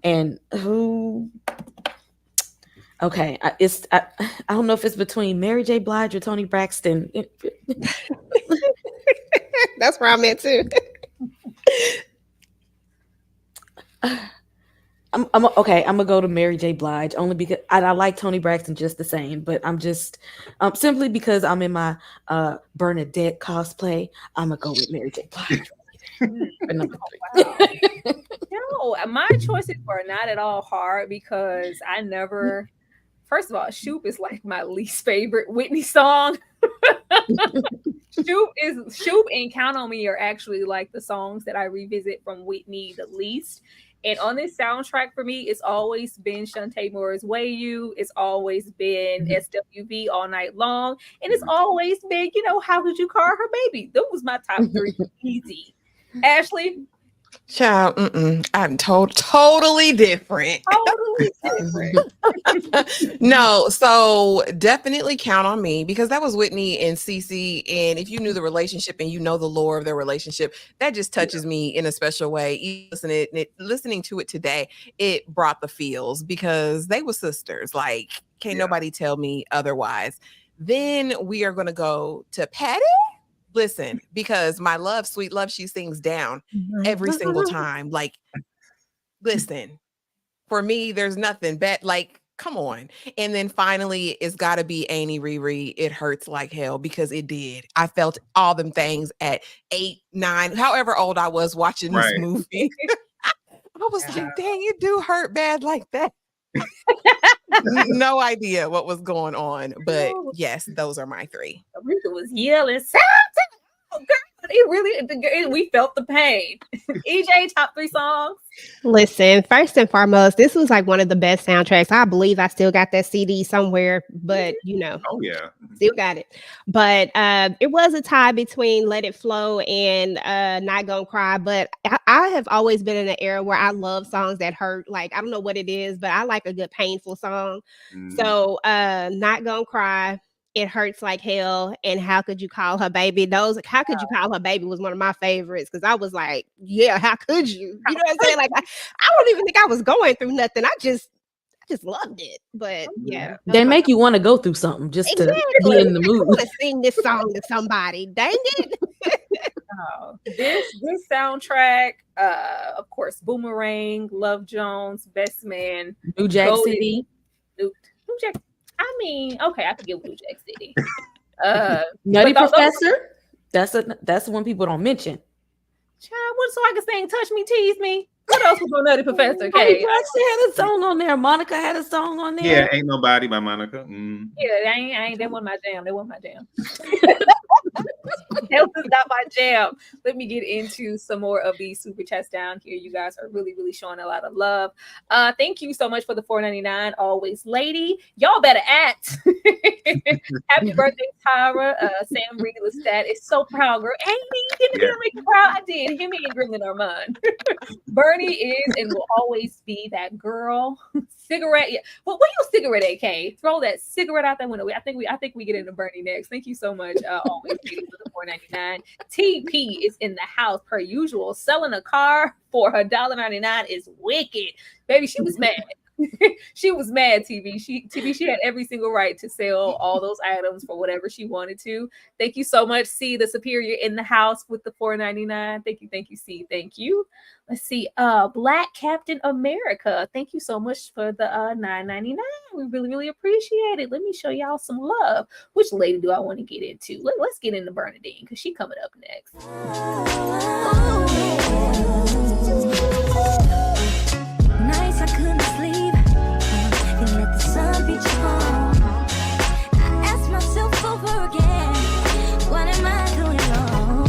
And who? Okay, I don't know if it's between Mary J. Blige or Toni Braxton. that's where I'm at too. Okay. I'm gonna go to Mary J. Blige only because I like Toni Braxton just the same, but I'm just simply because I'm in my Bernadette cosplay. I'm gonna go with Mary J. Blige. For number 3. No, my choices were not at all hard because I never. First of all, Shoop is like my least favorite Whitney song. Shoop and Count on Me are actually like the songs that I revisit from Whitney the least. And on this soundtrack for me, it's always been Shantae Moore's Way You. It's always been SWV All Night Long. And it's always been, How Could You Call Her Baby? That was my top 3. Easy. Ashley? Child, I'm totally different. Totally different. No, so definitely Count on Me because that was Whitney and Cece. And if you knew the relationship and you know the lore of their relationship, that just touches me in a special way. Listening to it today, it brought the feels because they were sisters. Like, can't nobody tell me otherwise. Then we are going to go to Patty. Listen, because my love, sweet love, she sings down every single time. Like, listen, for me, there's nothing bad. Like, come on. And then finally, it's got to be Annie Riri. It hurts like hell because it did. I felt all them things at 8, 9, however old I was watching this movie. I was like, dang, it do hurt bad like that. No idea what was going on, but yes, those are my 3. Aretha was yelling, oh, girl, we felt the pain. EJ, top 3 songs. Listen, first and foremost, this was like one of the best soundtracks. I believe I still got that CD somewhere, but oh yeah, still got it. But it was a tie between Let It Flow and Not Gonna Cry. But I have always been in an era where I love songs that hurt. Like, I don't know what it is, but I like a good painful song. So Not Gonna Cry, It Hurts Like Hell, and How Could You Call Her Baby? How Could You Call Her Baby was one of my favorites because I was like, yeah, how could you? You know what I'm saying? Like, I don't even think I was going through nothing. I just loved it. But yeah. They make you want to go through something just to be in the mood. I want to sing this song to somebody. Dang it. This soundtrack, of course, Boomerang, Love Jones, Best Man, New Jack City. New Jack. I mean, okay, I could get Blue Jack City. Nutty Professor. That's the one people don't mention. Child, what so I can sing Touch Me, Tease Me? What else was on Nutty Professor? Okay. had a song on there. Monica had a song on there. Yeah, Ain't Nobody by Monica. Yeah, I ain't that wasn't my jam. That wasn't my jam. That was not my jam. Let me get into some more of these super chats down here. You guys are really, really showing a lot of love. Thank you so much for the $4.99. Always lady. Y'all better act. Happy birthday, Tyra. Sam Reed Lestat is so proud, girl. Ain't me didn't make you proud. I did. Him and Gremlin are mine. Bernie is and will always be that girl. Cigarette. Yeah. Well, where your cigarette at, Kay? Throw that cigarette out that window. I think we get into Bernie next. Thank you so much. Always for the $4.99. TP is in the house per usual. Selling a car for her $1.99 is wicked. Baby, she was mad. She was mad, TV. She had every single right to sell all those items for whatever she wanted to. Thank you so much, C, the superior in the house with the $4.99. Thank you, C. Thank you. Let's see. Black Captain America. Thank you so much for the $9.99. We really, really appreciate it. Let me show y'all some love. Which lady do I want to get into? Let's get into Bernadine because she's coming up next. Nights I couldn't sleep and let the sun beat you home. I asked myself over again, what am I doing wrong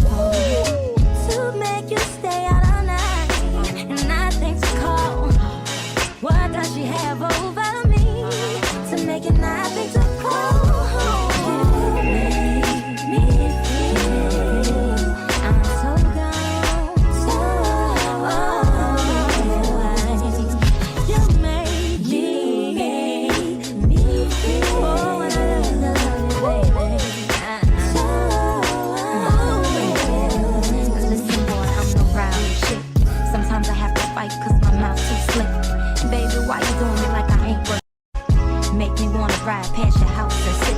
to make you stay out all night and not think to call? What does she have over me to make it not think to call? Ride past your house and sit,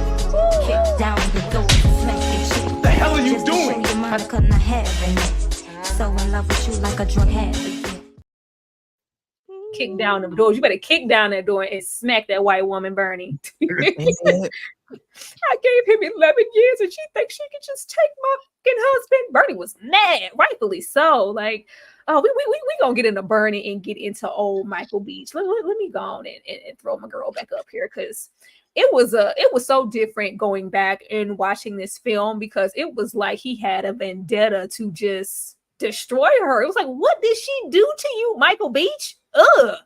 kick down the door, smack your shit. What the hell are you doing? Your Monica not having it. So in love with you like a drug habit. kick down them doors. You better kick down that door and smack that white woman, Bernie. I gave him 11 years and she thinks she can just take my fucking husband. Bernie was mad, rightfully so. Like, oh, we gonna get into Bernie and get into old Michael Beach. Let me go on and throw my girl back up here, because it was so different going back and watching this film, because it was like he had a vendetta to just destroy her. It was like, what did she do to you, Michael Beach? Ugh.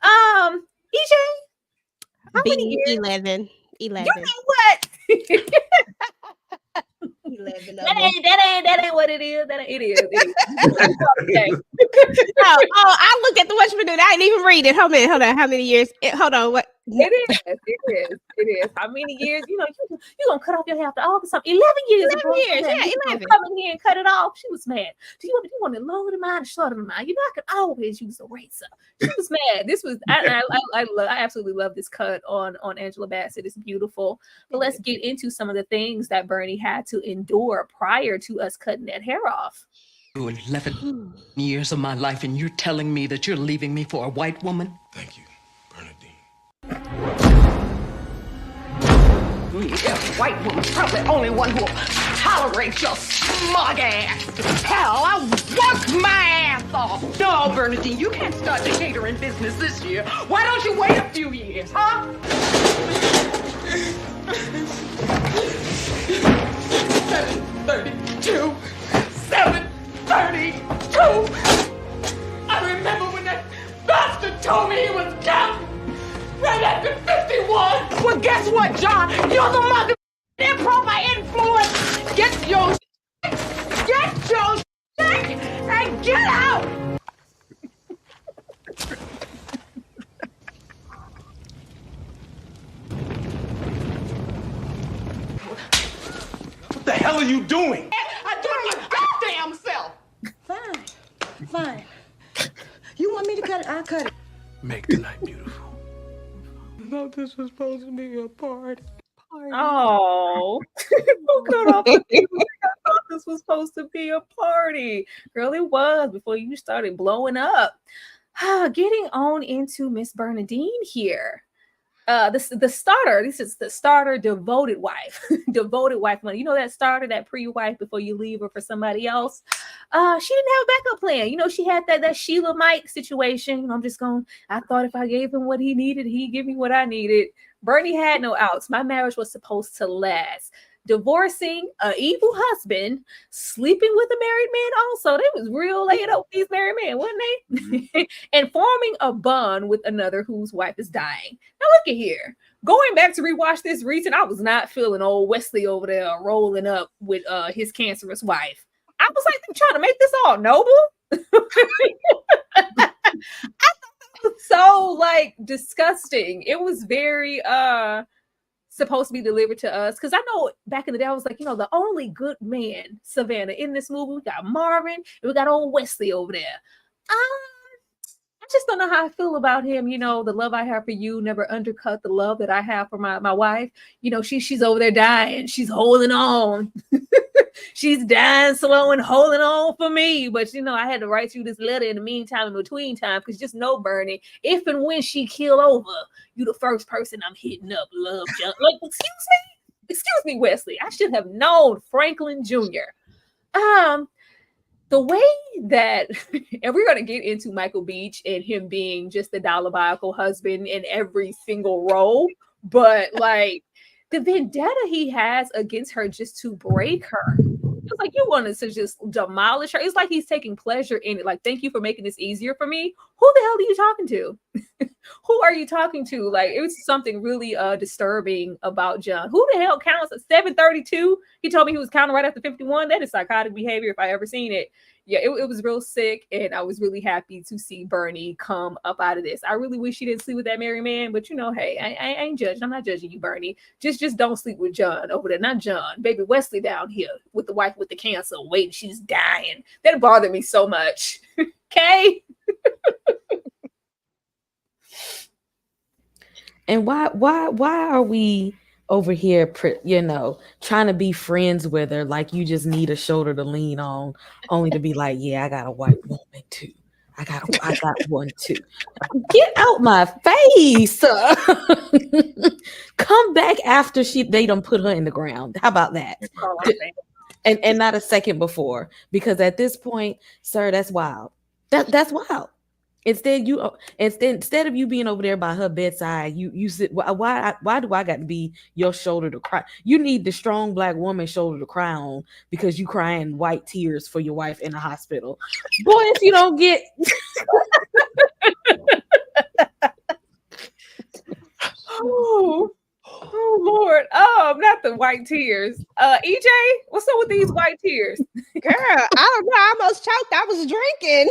EJ, how many years? 11. You know what? 11 that ain't what it is. It is. Okay. I looked at the watchman. I didn't even read it. Hold on. How many years? Hold on. What? It is. How many years? You know, you gonna cut off your hair after August? 11 years. 11 years. Yeah, 11. Come in here and cut it off. She was mad. Do you want it longer than mine or shorter than mine? You know, I could always use a razor. She was mad. This was I absolutely love this cut on Angela Bassett. It's beautiful. But let's get into some of the things that Bernie had to endure prior to us cutting that hair off. 11 years of my life, and you're telling me that you're leaving me for a white woman? Thank you, Bernadine. Yeah, white woman's probably the only one who'll tolerate your smug ass. Hell, I work my ass off. No, Bernadine, you can't start the catering business this year. Why don't you wait a few years, huh? 732. 732. I remember when that bastard told me he was counting right after 51. Well, guess what, John? You're the mother improper influence. Get your and get out. What the hell are you doing? I do it my goddamn self. Fine. You want me to cut it? I'll cut it. Make the night beautiful. I thought this was supposed to be a party. Oh, who cut off the music? I thought this was supposed to be a party. Girl, it was before you started blowing up. Getting on into Miss Bernadine here. The starter. This is the starter devoted wife. Devoted wife. You know that starter, that pre-wife before you leave her for somebody else. She didn't have a backup plan. You know, she had that Sheila Mike situation. I thought if I gave him what he needed, he'd give me what I needed. Bernie had no outs. My marriage was supposed to last. Divorcing an evil husband, sleeping with a married man also. They was real laid up with these married men, wasn't they? Mm-hmm. And forming a bond with another whose wife is dying. Now look at here. Going back to rewatch this recent, I was not feeling old Wesley over there rolling up with his cancerous wife. I was like, they're trying to make this all noble. I thought that was so disgusting. It was very supposed to be delivered to us, because I know back in the day I was like, the only good man, Savannah, in this movie, we got Marvin and we got old Wesley over there. I just don't know how I feel about him. The love I have for you never undercut the love that I have for my wife. She's over there dying, she's holding on. She's dying slow and holding on for me. But I had to write you this letter in the meantime, in between time, because just know, Bernie, if and when she keel over, you the first person I'm hitting up. Love, John. Excuse me, Wesley. I should have known Franklin Jr. The way that, and we're going to get into Michael Beach and him being just the diabolical husband in every single role, but the vendetta he has against her just to break her. It's like you wanted to just demolish her. It's like he's taking pleasure in it. Thank you for making this easier for me. Who the hell are you talking to? Who are you talking to? It was something really disturbing about John. Who the hell counts at 732? He told me he was counting right after 51. That is psychotic behavior if I ever seen it. Yeah, it was real sick, and I was really happy to see Bernie come up out of this. I really wish she didn't sleep with that married man, but hey, I ain't judging. I'm not judging you, Bernie. Just don't sleep with John over there. Not John. Baby Wesley down here with the wife with the cancer waiting. She's dying. That bothered me so much. Okay? And why are we over here, trying to be friends with her like you just need a shoulder to lean on, only to be like, yeah, I got a white woman too. I got one too. Get out my face. Come back after they done put her in the ground. How about that? And not a second before, because at this point, sir, that's wild. That's wild. Instead of you being over there by her bedside, you sit. Why do I got to be your shoulder to cry? You need the strong Black woman shoulder to cry on because you crying white tears for your wife in the hospital. Boy, if you don't get Oh Lord. Oh, not the white tears. EJ, what's up with these white tears? Girl, I don't know. I almost choked. I was drinking.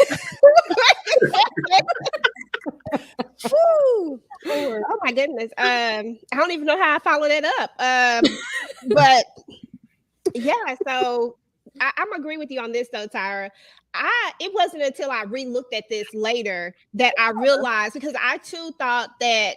Woo. Oh my goodness. I don't even know how I follow that up. But yeah, so I'm agree with you on this though, Tyra. It wasn't until I re-looked at this later that I realized, because I too thought that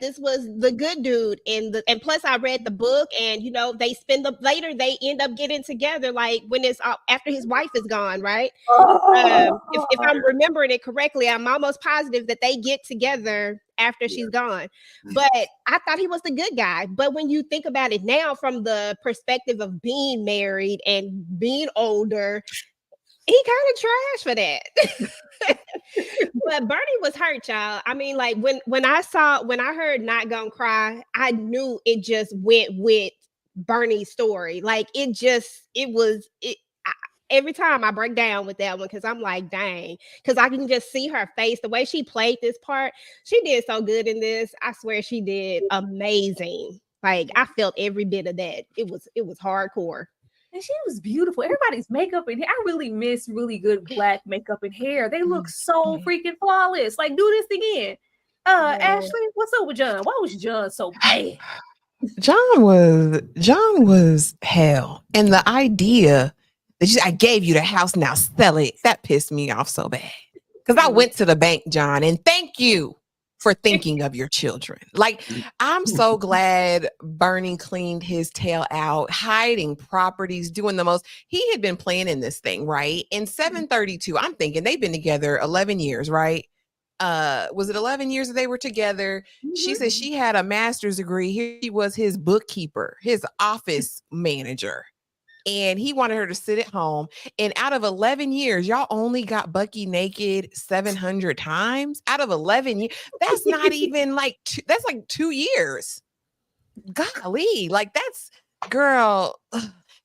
this was the good dude and plus I read the book, and they they end up getting together like when it's after his wife is gone, right? If I'm remembering it correctly, I'm almost positive that they get together after she's gone. But I thought he was the good guy. But when you think about it now from the perspective of being married and being older, he kind of trash for that. But Bernie was hurt, y'all. I mean, like when I heard Not Gonna Cry, I knew it just went with Bernie's story. Like every time I break down with that one, because I'm like, dang, because I can just see her face, the way she played this part. She did so good in this. I swear she did amazing. Like I felt every bit of that. It was hardcore. And she was beautiful. Everybody's makeup and hair. I really miss really good Black makeup and hair. They look so freaking flawless. Like, do this again. Ashley, what's up with John? Why was John so bad? John was hell. And the idea that I gave you the house, now sell it, that pissed me off so bad. Because I went to the bank, John, and thank you for thinking of your children. Like, I'm so glad Bernie cleaned his tail out, hiding properties, doing the most. He had been playing in this thing, right? In 732, I'm thinking they've been together 11 years, right? Was it 11 years that they were together? She said she had a master's degree. He was his bookkeeper, his office manager. And he wanted her to sit at home. And out of 11 years, y'all only got Bucky naked 700 times. Out of 11 years, that's not even like, that's like 2 years. Golly, like that's, girl.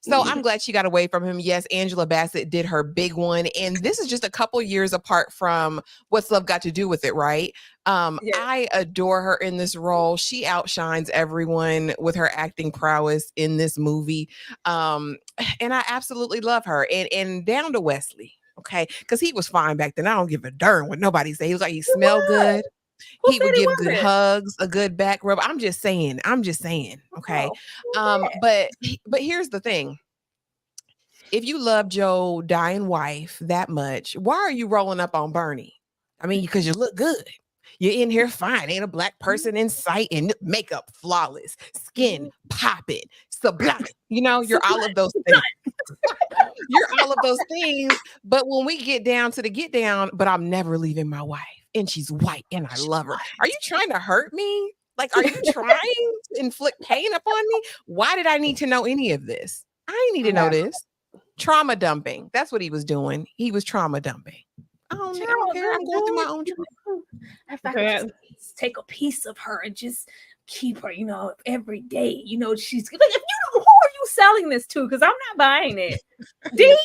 So I'm glad she got away from him. Yes, Angela Bassett did her big one. And this is just a couple years apart from What's Love Got to Do with It, right? I adore her in this role. She outshines everyone with her acting prowess in this movie. And I absolutely love her. And down to Wesley, okay? Because he was fine back then. I don't give a darn what nobody say. He was like, he smelled good. He would give good hugs, a good back rub. I'm just saying, okay? But here's the thing. If you loved your dying wife that much, why are you rolling up on Bernie? I mean, because you look good. You're in here fine. Ain't a Black person in sight, and makeup flawless, skin popping, sublime. You're all of those things. You're all of those things. But when we get down to the get down, but I'm never leaving my wife. And she's white and I love her. Are you trying to hurt me? Like, are you trying to inflict pain upon me? Why did I need to know any of this? I didn't need to know this. Trauma dumping. That's what he was doing. He was trauma dumping. I don't care. I'm going through my own trauma. If I could just take a piece of her and just keep her, every day, she's like, if who are you selling this to? Because I'm not buying it. D.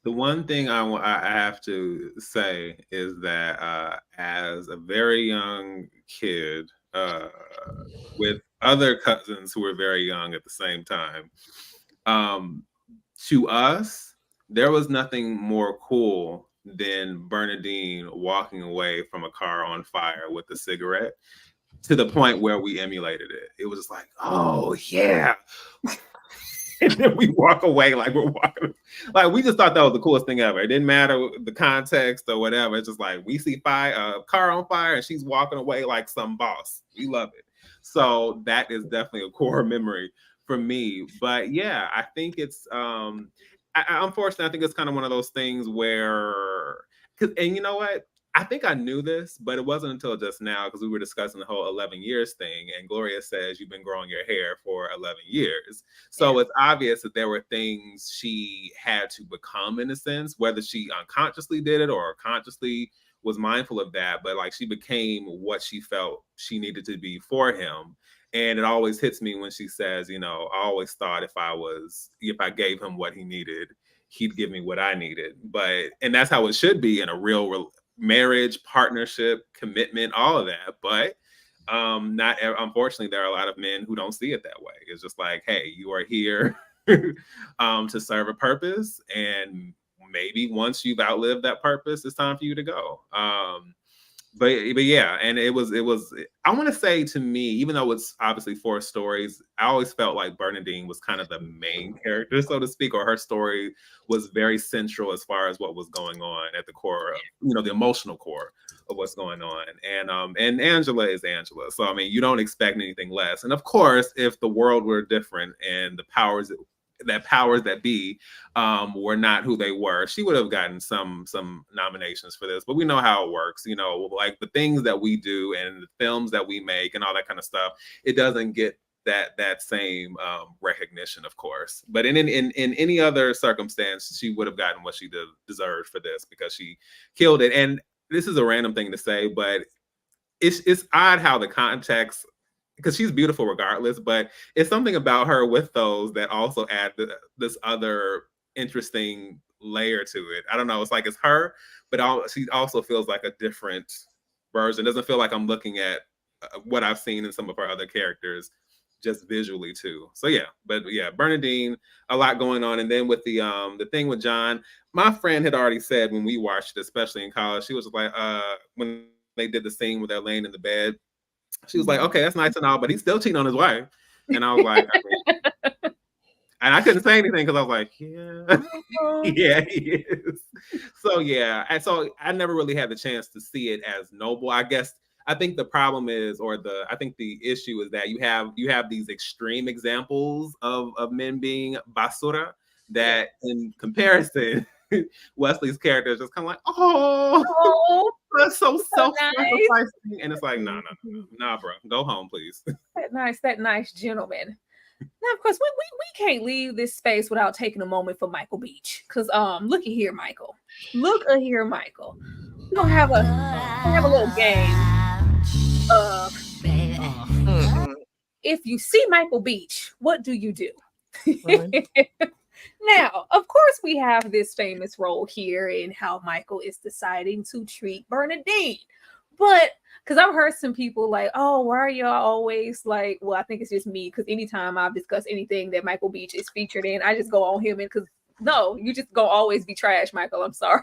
The one thing I have to say is that as a very young kid with other cousins who were very young at the same time, to us, there was nothing more cool than Bernadine walking away from a car on fire with a cigarette, to the point where we emulated it. It was just like, oh yeah. And then we walk away like we're walking. Like, we just thought that was the coolest thing ever. It didn't matter the context or whatever. It's just like, we see a car on fire and she's walking away like some boss. We love it. So that is definitely a core memory for me. But yeah, I think it's, unfortunately, I think it's kind of one of those things where, and you know what? I think I knew this, but it wasn't until just now because we were discussing the whole 11 years thing. And Gloria says you've been growing your hair for 11 years. So it's obvious that there were things she had to become in a sense, whether she unconsciously did it or consciously was mindful of that. But like she became what she felt she needed to be for him. And it always hits me when she says, you know, I always thought if I gave him what he needed, he'd give me what I needed. And that's how it should be in a real marriage, partnership, commitment, all of that. But unfortunately, there are a lot of men who don't see it that way. It's just like, hey, you are here to serve a purpose. And maybe once you've outlived that purpose, it's time for you to go. But yeah, and it was, I want to say to me, even though it's obviously 4 stories, I always felt like Bernadine was kind of the main character, so to speak, or her story was very central as far as what was going on at the core of, you know, the emotional core of what's going on. And Angela is Angela. So, I mean, you don't expect anything less. And of course, if the world were different and the powers that be were not who they were, she would have gotten some nominations for this. But we know how it works, you know, like the things that we do and the films that we make and all that kind of stuff, it doesn't get that same recognition, of course. But in any other circumstance, she would have gotten what she deserved for this because she killed it. And this is a random thing to say, but it's odd how the context, because she's beautiful regardless, but it's something about her with those that also add this other interesting layer to it. I don't know. It's like it's her, but she also feels like a different version. It doesn't feel like I'm looking at what I've seen in some of her other characters just visually too. So yeah, but yeah, Bernadine, a lot going on. And then with the thing with John, my friend had already said when we watched it, especially in college, she was like, when they did the scene where they're laying in the bed, she was like, okay, that's nice and all, but he's still cheating on his wife. And I was like, and I couldn't say anything because I was like, yeah, he is. So yeah, and so I never really had the chance to see it as noble. I think the problem is, I think the issue is that you have these extreme examples of men being basura that in comparison, Wesley's character is just kind of like, oh, that's so self-sacrificing. And it's like, nah, bro, go home, please. That nice gentleman. Now, of course, we can't leave this space without taking a moment for Mykelti Beach. Because look at here, Michael. We're gonna have a little game. If you see Mykelti Beach, what do you do? Now, of course, we have this famous role here in how Michael is deciding to treat Bernadine. But because I've heard some people like, oh, why are y'all always like, well, I think it's just me, because anytime I've discussed anything that Mykelti Beach is featured in, I just go on him, and because no, you just gonna always be trash, Michael. I'm sorry.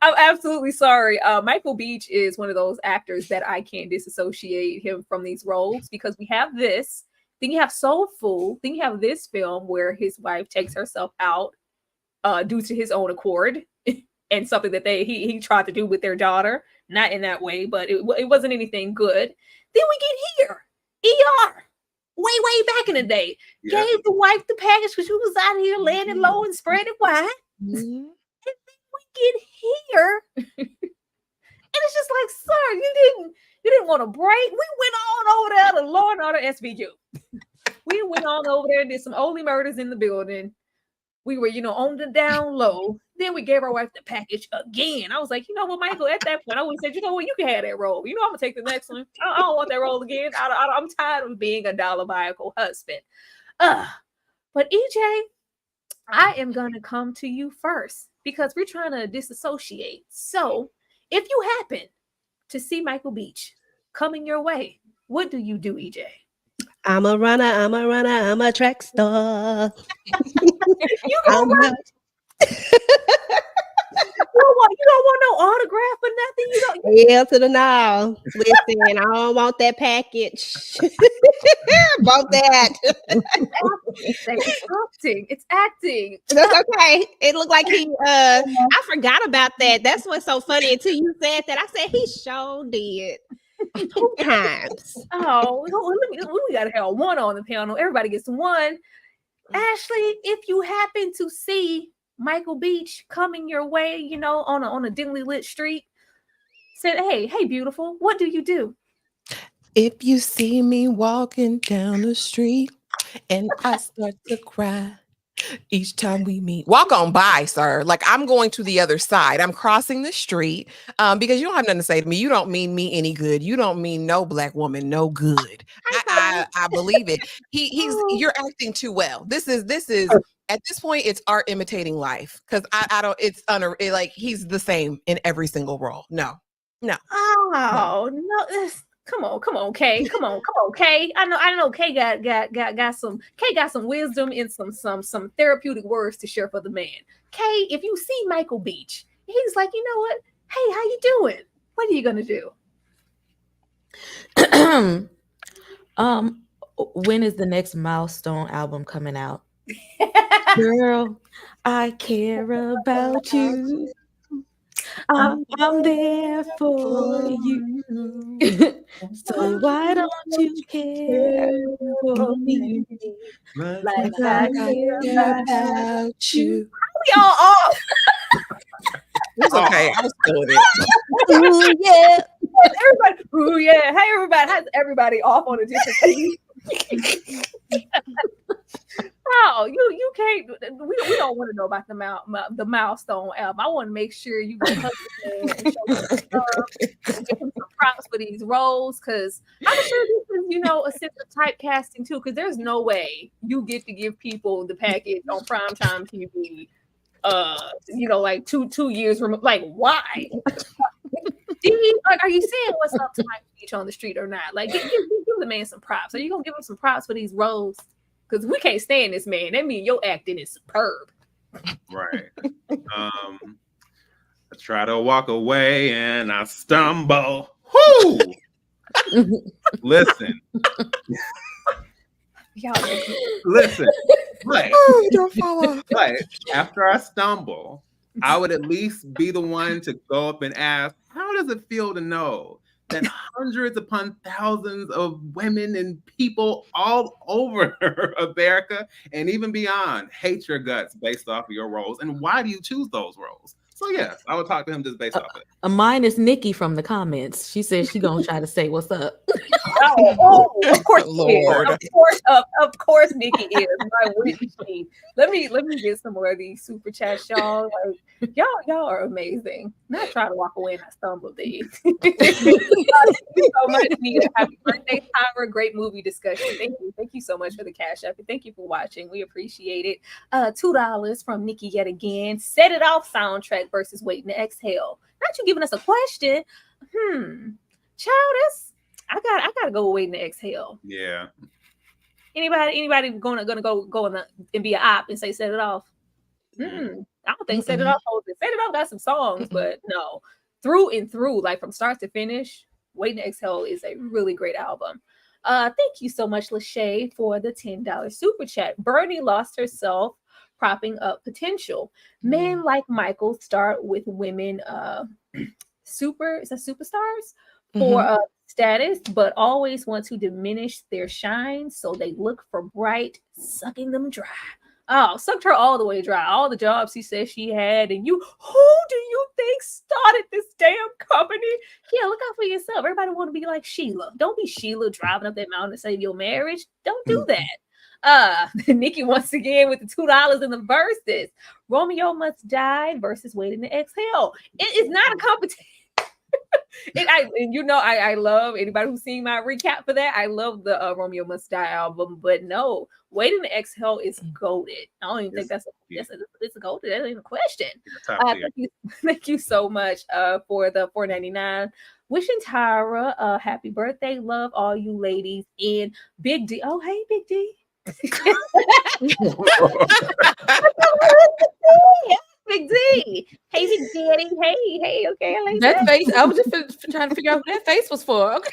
I'm absolutely sorry. Mykelti Beach is one of those actors that I can't disassociate him from these roles, because we have this. Then you have Soul Food. Then you have this film where his wife takes herself out due to his own accord, and something that he tried to do with their daughter. Not in that way, but it wasn't anything good. Then we get here, ER, way back in the day. Yeah. Gave the wife the package because she was out here landing low and spreading wide. Mm-hmm. And then we get here, and it's just like, sir, you didn't want a break. We went on over there to Law and Order SVU. We went on over there and did some only murders in the building. We were, on the down low. Then we gave our wife the package again. I was like, you know what, Michael, at that point, I would have said, you know what, you can have that role. I'm going to take the next one. I don't want that role again. I'm tired of being a diabolical husband. But EJ, I am going to come to you first because we're trying to disassociate. So if you happen to see Mykelti Beach coming your way, what do you do, EJ? I'm a runner, I'm a track star. You don't want no autograph or nothing. Hell to the no. Listen, I don't want that package. Bump that. It's acting. That's okay. It looked like he I forgot about that. That's what's so funny. Until you said that, I said he sure did. 2 times. Oh, we gotta have one on the panel. Everybody gets one. Ashley, if you happen to see Michael Beach coming your way, you know, on a dimly lit street, said, hey, beautiful, what do you do? If you see me walking down the street and I start to cry each time we meet, walk on by, sir. Like, I'm going to the other side. I'm crossing the street because you don't have nothing to say to me. You don't mean me any good. You don't mean no black woman no good. I believe it. You're acting too well. This is at this point, it's art imitating life, because I don't. Like, he's the same in every single role. No. Oh no. Come on, Kay. Come on, Kay. I know. Kay got some wisdom and some therapeutic words to share for the man. Kay, if you see Michael Beach, he's like, you know what? Hey, how you doing? What are you gonna do? When is the next Milestone album coming out? Girl, I care about you. I'm there for you. So why don't you care for me like I care about you? We all off. It's okay. I was feeling it. Ooh, yeah. Everybody. Ooh, yeah. Hey, everybody. How's everybody off on a different thing? No, you can't. We don't want to know about the Milestone album. I want to make sure you go hug his hand and show him some love, and give him some props for these roles, because I'm sure this is, you know, a sense of typecasting too. Because there's no way you get to give people the package on primetime TV. You know, like two years removed. Like, why? Are you saying what's up to Michael Beach on the street or not? Like, give the man some props. Are you gonna give him some props for these roles? Because we can't stand this man. That means your acting is superb. Right. I try to walk away and I stumble. Whoo! Listen. Listen. Like, don't fall off. Like, after I stumble, I would at least be the one to go up and ask, how does it feel to know that hundreds upon thousands of women and people all over America and even beyond hate your guts based off of your roles? And why do you choose those roles? So yes, I would talk to him just based off of it. Mine is Nikki from the comments. She says she gonna try to say what's up. Of course, Lord. Of course, Nikki is my Whitney. Let me get some more of these super chats, y'all. Like, y'all are amazing. Not try to walk away and I stumbled. Thank you so much, Nita. Happy birthday, Tyra. Great movie discussion. Thank you so much for the cash app. Thank you for watching. We appreciate it. $2 from Nikki yet again. Set It Off soundtrack versus Waiting to Exhale. Not you giving us a question. Child, I gotta go with Waiting to Exhale. Yeah. Anybody gonna go and be an op and say Set It Off? I don't think Set It Off holds it. Set It Off got some songs, but no. Through and through, like from start to finish, Waiting to Exhale is a really great album. Thank you so much, Lachey, for the $10 super chat. Bernie lost herself propping up potential. Men like Michael start with women superstars for status, but always want to diminish their shine, so they look for bright, sucking them dry. Oh, sucked her all the way dry. All the jobs he said she had, and who do you think started this damn company? Yeah, look out for yourself. Everybody want to be like Sheila. Don't be Sheila driving up that mountain to save your marriage. Don't do that. Nikki once again with the $2 in the verses. Romeo Must Die versus Waiting to Exhale. It is not a competition. I love anybody who's seen my recap for that. I love the Romeo Must Die album, but no, Waiting to Exhale is goated. I don't even think it's goated. That ain't even a question. Thank you so much for the $4.99. Wishing Tyra happy birthday. Love all you ladies. And Big D. Oh, hey, Big D. Big D. Hey, Big Daddy. Hey, okay. I like that face. I was just trying to figure out what that face was for. Okay.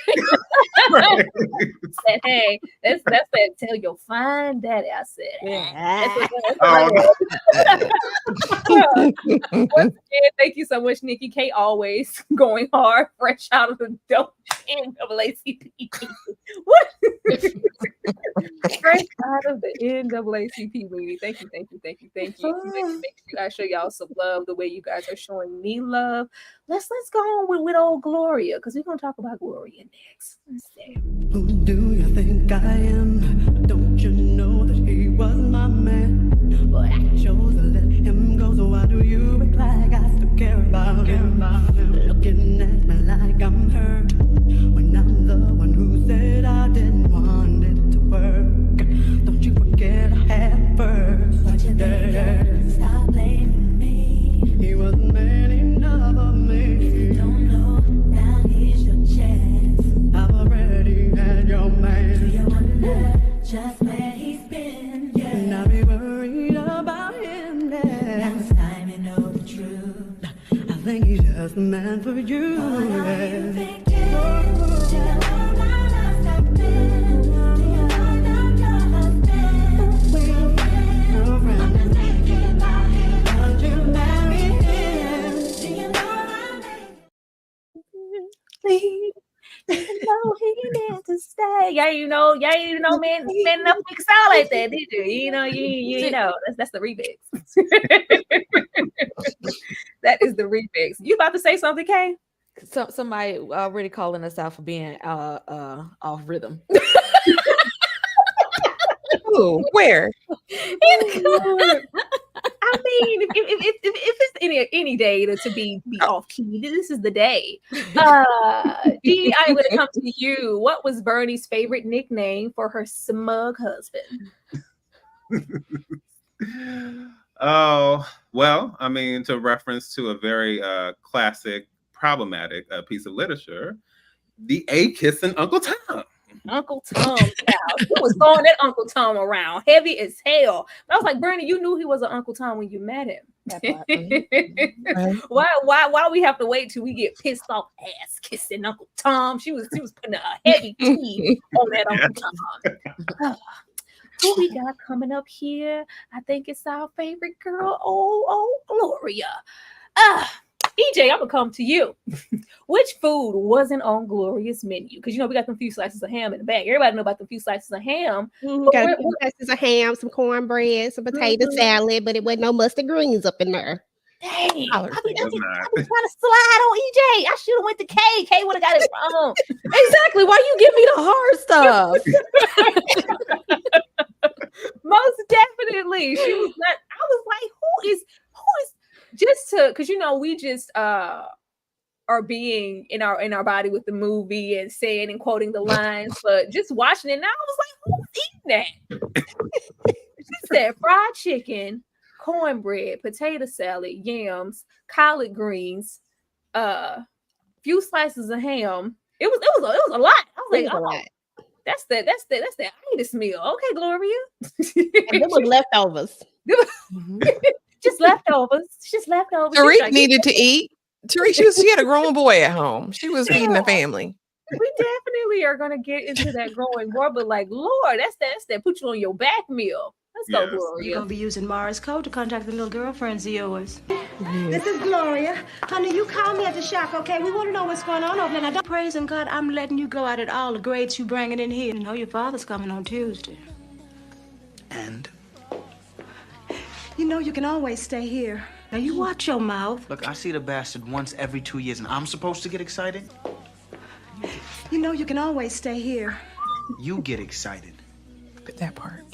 Hey, that's that. Tell your fine daddy. I said. Once again, thank you so much, Nikki K. Always going hard, fresh out of the dope NAACP. What? Fresh out of the NAACP meeting. Thank you. Make sure I show y'all some love the way you guys are showing me love. Let's go on with old Gloria, because we're gonna talk about Gloria next. Let's see. Who do you think I am? Don't you know that he was my man? But I chose to let him go, so why do you act like I still care about him? Looking at me like I'm hurt, when I'm the one who said I didn't want it to work. Don't you forget I had first. What you think? Stop blaming me. He wasn't man enough of me. If you don't know, now here's your chance. I've already had your man. Do you wonder just where he's been? Yeah. And I'll be worried about him now. Now it's time you know the truth. I think he's just the man for you. What are you thinking? Do you know my last I've been? Do you know that your husband? Girlfriend. I'm not thinking about him. Won't you marry him? Do you know my name? Please. You know he meant to stay. Yeah, you know, man enough to make it sound like that, did you? You know, that's the remix. That is the remix. You about to say something, Kay? Somebody already calling us out for being off rhythm. Ooh, where? I mean, if it's any day to be off key, this is the day. Dee, I'm going to come to you. What was Bernie's favorite nickname for her smug husband? Oh, well, I mean, to reference to a very classic, problematic piece of literature, the A-kissing Uncle Tom. Uncle Tom, child. He was throwing that Uncle Tom around, heavy as hell. But I was like, Bernie, you knew he was an Uncle Tom when you met him. Why we have to wait till we get pissed off ass kissing Uncle Tom? She was putting a heavy tea on that Uncle Tom. Who we got coming up here? I think it's our favorite girl, Gloria. EJ, I'm gonna come to you. Which food wasn't on Gloria's menu? Because you know we got them few slices of ham in the back. Everybody know about the few slices of ham. We got a few slices of ham, some cornbread, some potato salad, but it wasn't no mustard greens up in there. Dang, I've been trying to slide on EJ. I should have went to K. K would have got it wrong. Exactly. Why you give me the hard stuff? Most definitely. She was not. I was like, who is just to, because you know we just are being in our body with the movie and saying and quoting the lines, but just watching it now, I was like, who's eating that? She said fried chicken, cornbread, potato salad, yams, collard greens, few slices of ham. It was a lot. I was like, oh, that's the itis meal. Okay, Gloria. And it was leftovers. Just leftovers. Tariq needed to eat. Tariq, she had a grown boy at home. She was feeding the family. We definitely are gonna get into that growing more, but like, Lord, that's that put you on your back meal. Let's go, Gloria. You're gonna be using Mara's code to contact the little girlfriends of yours. This is Gloria. Honey, you call me at the shack, okay? We want to know what's going on over there. Now, don't Praising God, I'm letting you go out at all the grades you bringing in here. You know your father's coming on Tuesday. And? You know you can always stay here. Now you watch your mouth. Look, I see the bastard once every 2 years, and I'm supposed to get excited? You know you can always stay here. You get excited. But that part.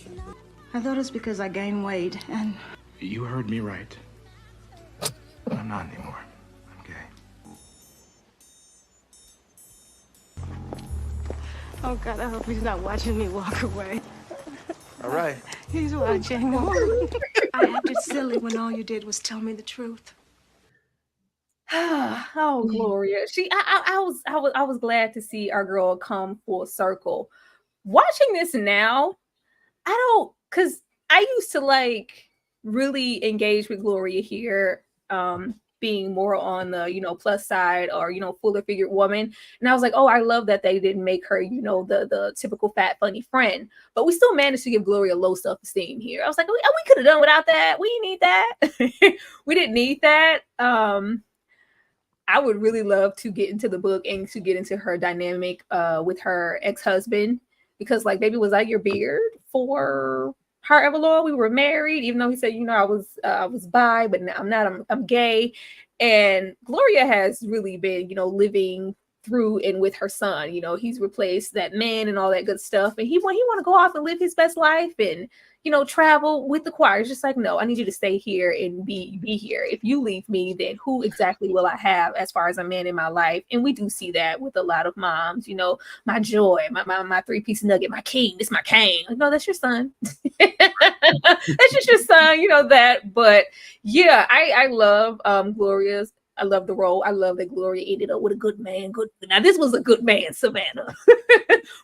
I thought it's because I gained weight, and... You heard me right. I'm not anymore. I'm gay. Oh, God, I hope he's not watching me walk away. All right. He's watching. I acted silly when all you did was tell me the truth. Oh, Gloria. I was glad to see our girl come full circle. Watching this now, because I used to like really engage with Gloria here, being more on the plus side or fuller figured woman, and I was like, oh, I love that they didn't make her the typical fat funny friend, but we still managed to give Gloria low self-esteem here. I was like, oh, we could have done without that. We didn't need that. We didn't need that. I would really love to get into the book and to get into her dynamic with her ex-husband, because like, baby, was I your beard for however long we were married? Even though he said, you know, I was bi, but now I'm not. I'm gay. And Gloria has really been, you know, living through and with her son. You know, he's replaced that man and all that good stuff, and he want to go off and live his best life and, you know, travel with the choir. It's just like, no, I need you to stay here and be here. If you leave me, then who exactly will I have as far as a man in my life? And we do see that with a lot of moms, you know, my joy, my 3-piece nugget, my king, this my king. Like, no, that's your son. That's just your son, you know that. But yeah, I love Gloria's. I love the role. I love that Gloria ended up with a good man. Now this was a good man, Savannah.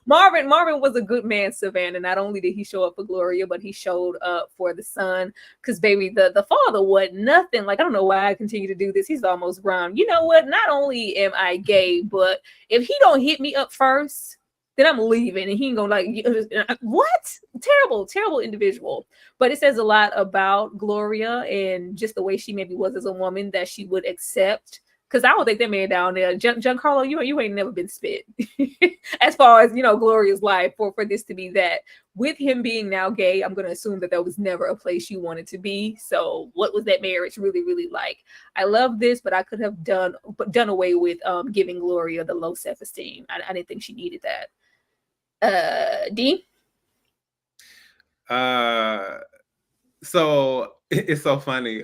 Marvin was a good man, Savannah. Not only did he show up for Gloria, but he showed up for the son. Because baby, the father wasn't nothing. Like, I don't know why I continue to do this. He's almost grown. You know what? Not only am I gay, but if he don't hit me up first, then I'm leaving. And he ain't gonna like, what? Terrible individual. But it says a lot about Gloria and just the way she maybe was as a woman, that she would accept. Because I don't think that man down there, Giancarlo, you ain't never been spit. As far as, you know, Gloria's life, for this to be that. With him being now gay, I'm going to assume that was never a place you wanted to be. So what was that marriage really, really like? I love this, but I could have done away with giving Gloria the low self-esteem. I didn't think she needed that. Dean? So it's so funny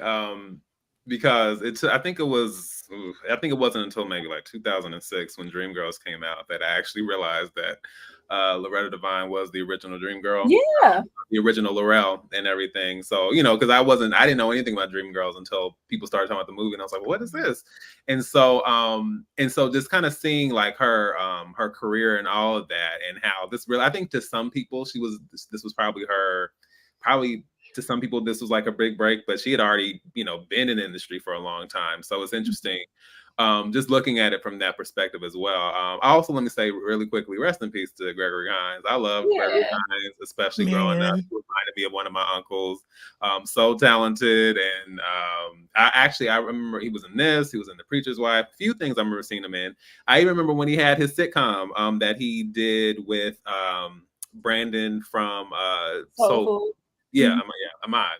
because I think it wasn't until maybe like 2006 when Dreamgirls came out that I actually realized that Loretta Devine was the original Dreamgirl. Yeah. The original Laurel and everything. So, you know, because I didn't know anything about Dreamgirls until people started talking about the movie, and I was like, what is this? And so just kind of seeing like her career and all of that, and how this really, I think to some people this was probably to some people this was like a big break, but she had already, you know, been in the industry for a long time. So it's interesting. Just looking at it from that perspective as well. Also, let me say really quickly, rest in peace to Gregory Hines. I love Gregory Hines, especially growing up. He reminded me of one of my uncles. So talented. And I remember he was in this, he was in The Preacher's Wife, a few things I remember seeing him in. I even remember when he had his sitcom that he did with Brandon from Soul Food. Yeah, Ahmad.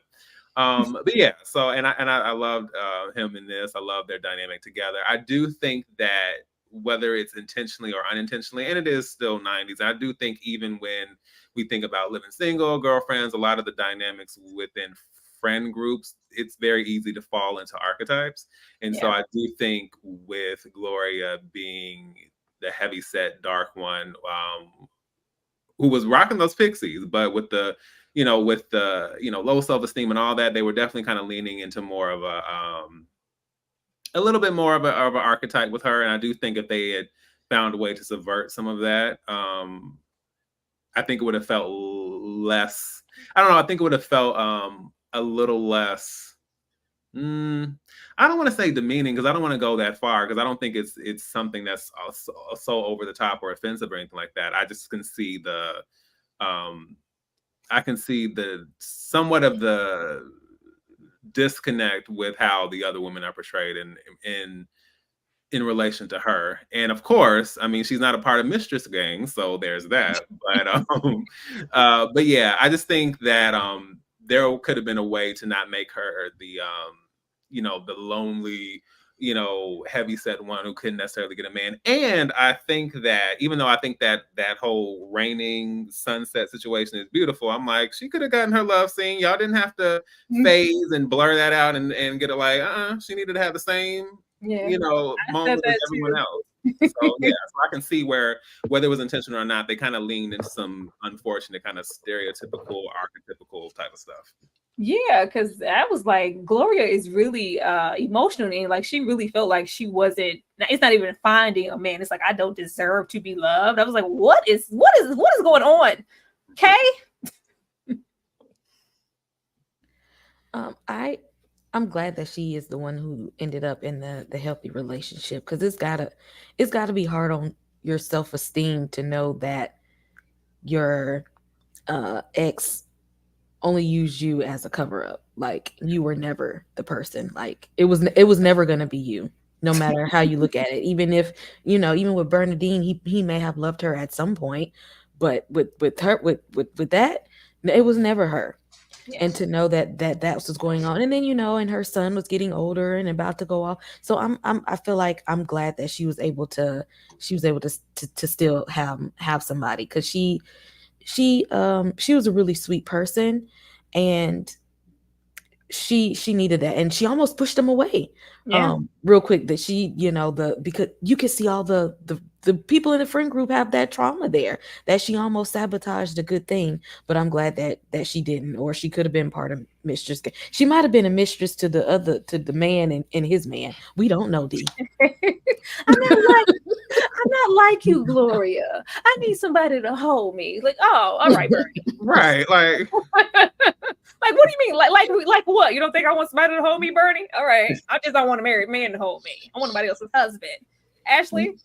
But yeah, so and I loved him in this. I love their dynamic together. I do think that whether it's intentionally or unintentionally, and it is still 90s, I do think even when we think about living single, girlfriends, a lot of the dynamics within friend groups, it's very easy to fall into archetypes. And so I do think with Gloria being the heavy set dark one, who was rocking those pixies, but with the low self-esteem and all that, they were definitely kind of leaning into more of a little bit more of an archetype with her. And I do think if they had found a way to subvert some of that, I think it would have felt less, I don't know, I think it would have felt a little less, I don't want to say demeaning, because I don't want to go that far, because I don't think it's something that's so over the top or offensive or anything like that. I just can see the somewhat of the disconnect with how the other women are portrayed in relation to her. And of course, I mean, she's not a part of Mistress Gang, so there's that. But yeah, I just think that there could have been a way to not make her the the lonely, heavy set one who couldn't necessarily get a man. And I think that even though I think that whole raining sunset situation is beautiful, I'm like, she could have gotten her love scene. Y'all didn't have to phase and blur that out and get it like, she needed to have the same, moment as everyone else. So yeah, so I can see where, whether it was intentional or not, they kind of leaned into some unfortunate kind of stereotypical, archetypical type of stuff. Yeah, because I was like, Gloria is really emotional, and like she really felt like she wasn't. It's not even finding a man. It's like, I don't deserve to be loved. I was like, what is going on? Okay. I'm glad that she is the one who ended up in the healthy relationship, because it's gotta be hard on your self-esteem to know that your ex only used you as a cover-up. Like, you were never the person. Like, it was never gonna be you, no matter how you look at it. Even if, even with Bernadine, he may have loved her at some point, But with her, with that, it was never her. Yeah. And to know that was going on, and then and her son was getting older and about to go off. So I feel like I'm glad that she was able to still have somebody, because she was a really sweet person, and she needed that, and she almost pushed him away real quick. That she because you could see all the people in the friend group have that trauma there, that she almost sabotaged a good thing. But I'm glad that she didn't, or she could have been part of mistress. She might have been a mistress to the man and his man. We don't know, D. I'm not like you, Gloria. I need somebody to hold me. Like, oh, all right, Bernie. Right, like like, what do you mean? Like what? You don't think I want somebody to hold me, Bernie? All right, I just don't want a married man to hold me. I want somebody else's husband. Ashley.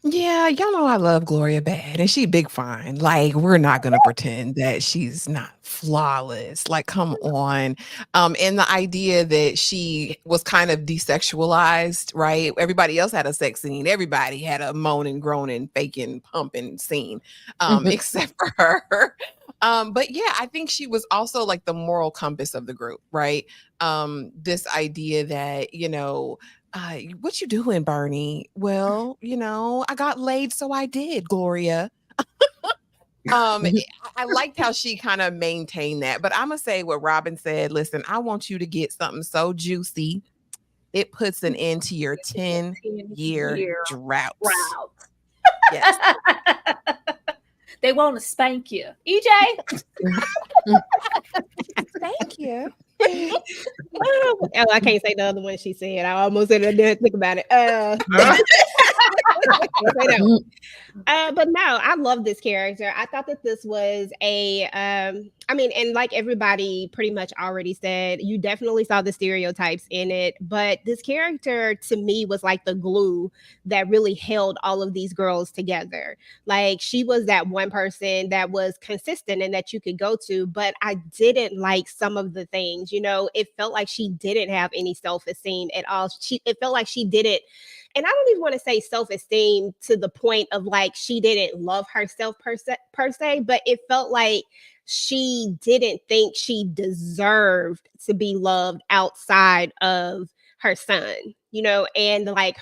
Yeah, y'all know I love Gloria bad, and she big fine. Like, we're not gonna pretend that she's not flawless. Like, come on. And the idea that she was kind of desexualized, right? Everybody else had a sex scene. Everybody had a moaning, groaning, faking, pumping scene, except for her. But yeah, I think she was also like the moral compass of the group, right? This idea that, what you doing, Bernie? Well, I got laid, so I did, Gloria. I liked how she kind of maintained that. But I'm going to say what Robin said. Listen, I want you to get something so juicy, it puts an end to your 10-year drought. Yes. They want to spank you. EJ? Thank you. Oh, I can't say the other one she said. I almost said I didn't think about it. But no, I love this character. I thought that this was and like everybody pretty much already said, you definitely saw the stereotypes in it, but this character to me was like the glue that really held all of these girls together. Like, she was that one person that was consistent and that you could go to, but I didn't like some of the things, it felt like she didn't have any self-esteem at all. It felt like she didn't, and I don't even want to say self-esteem to the point of like she didn't love herself per se, but it felt like she didn't think she deserved to be loved outside of her son, and like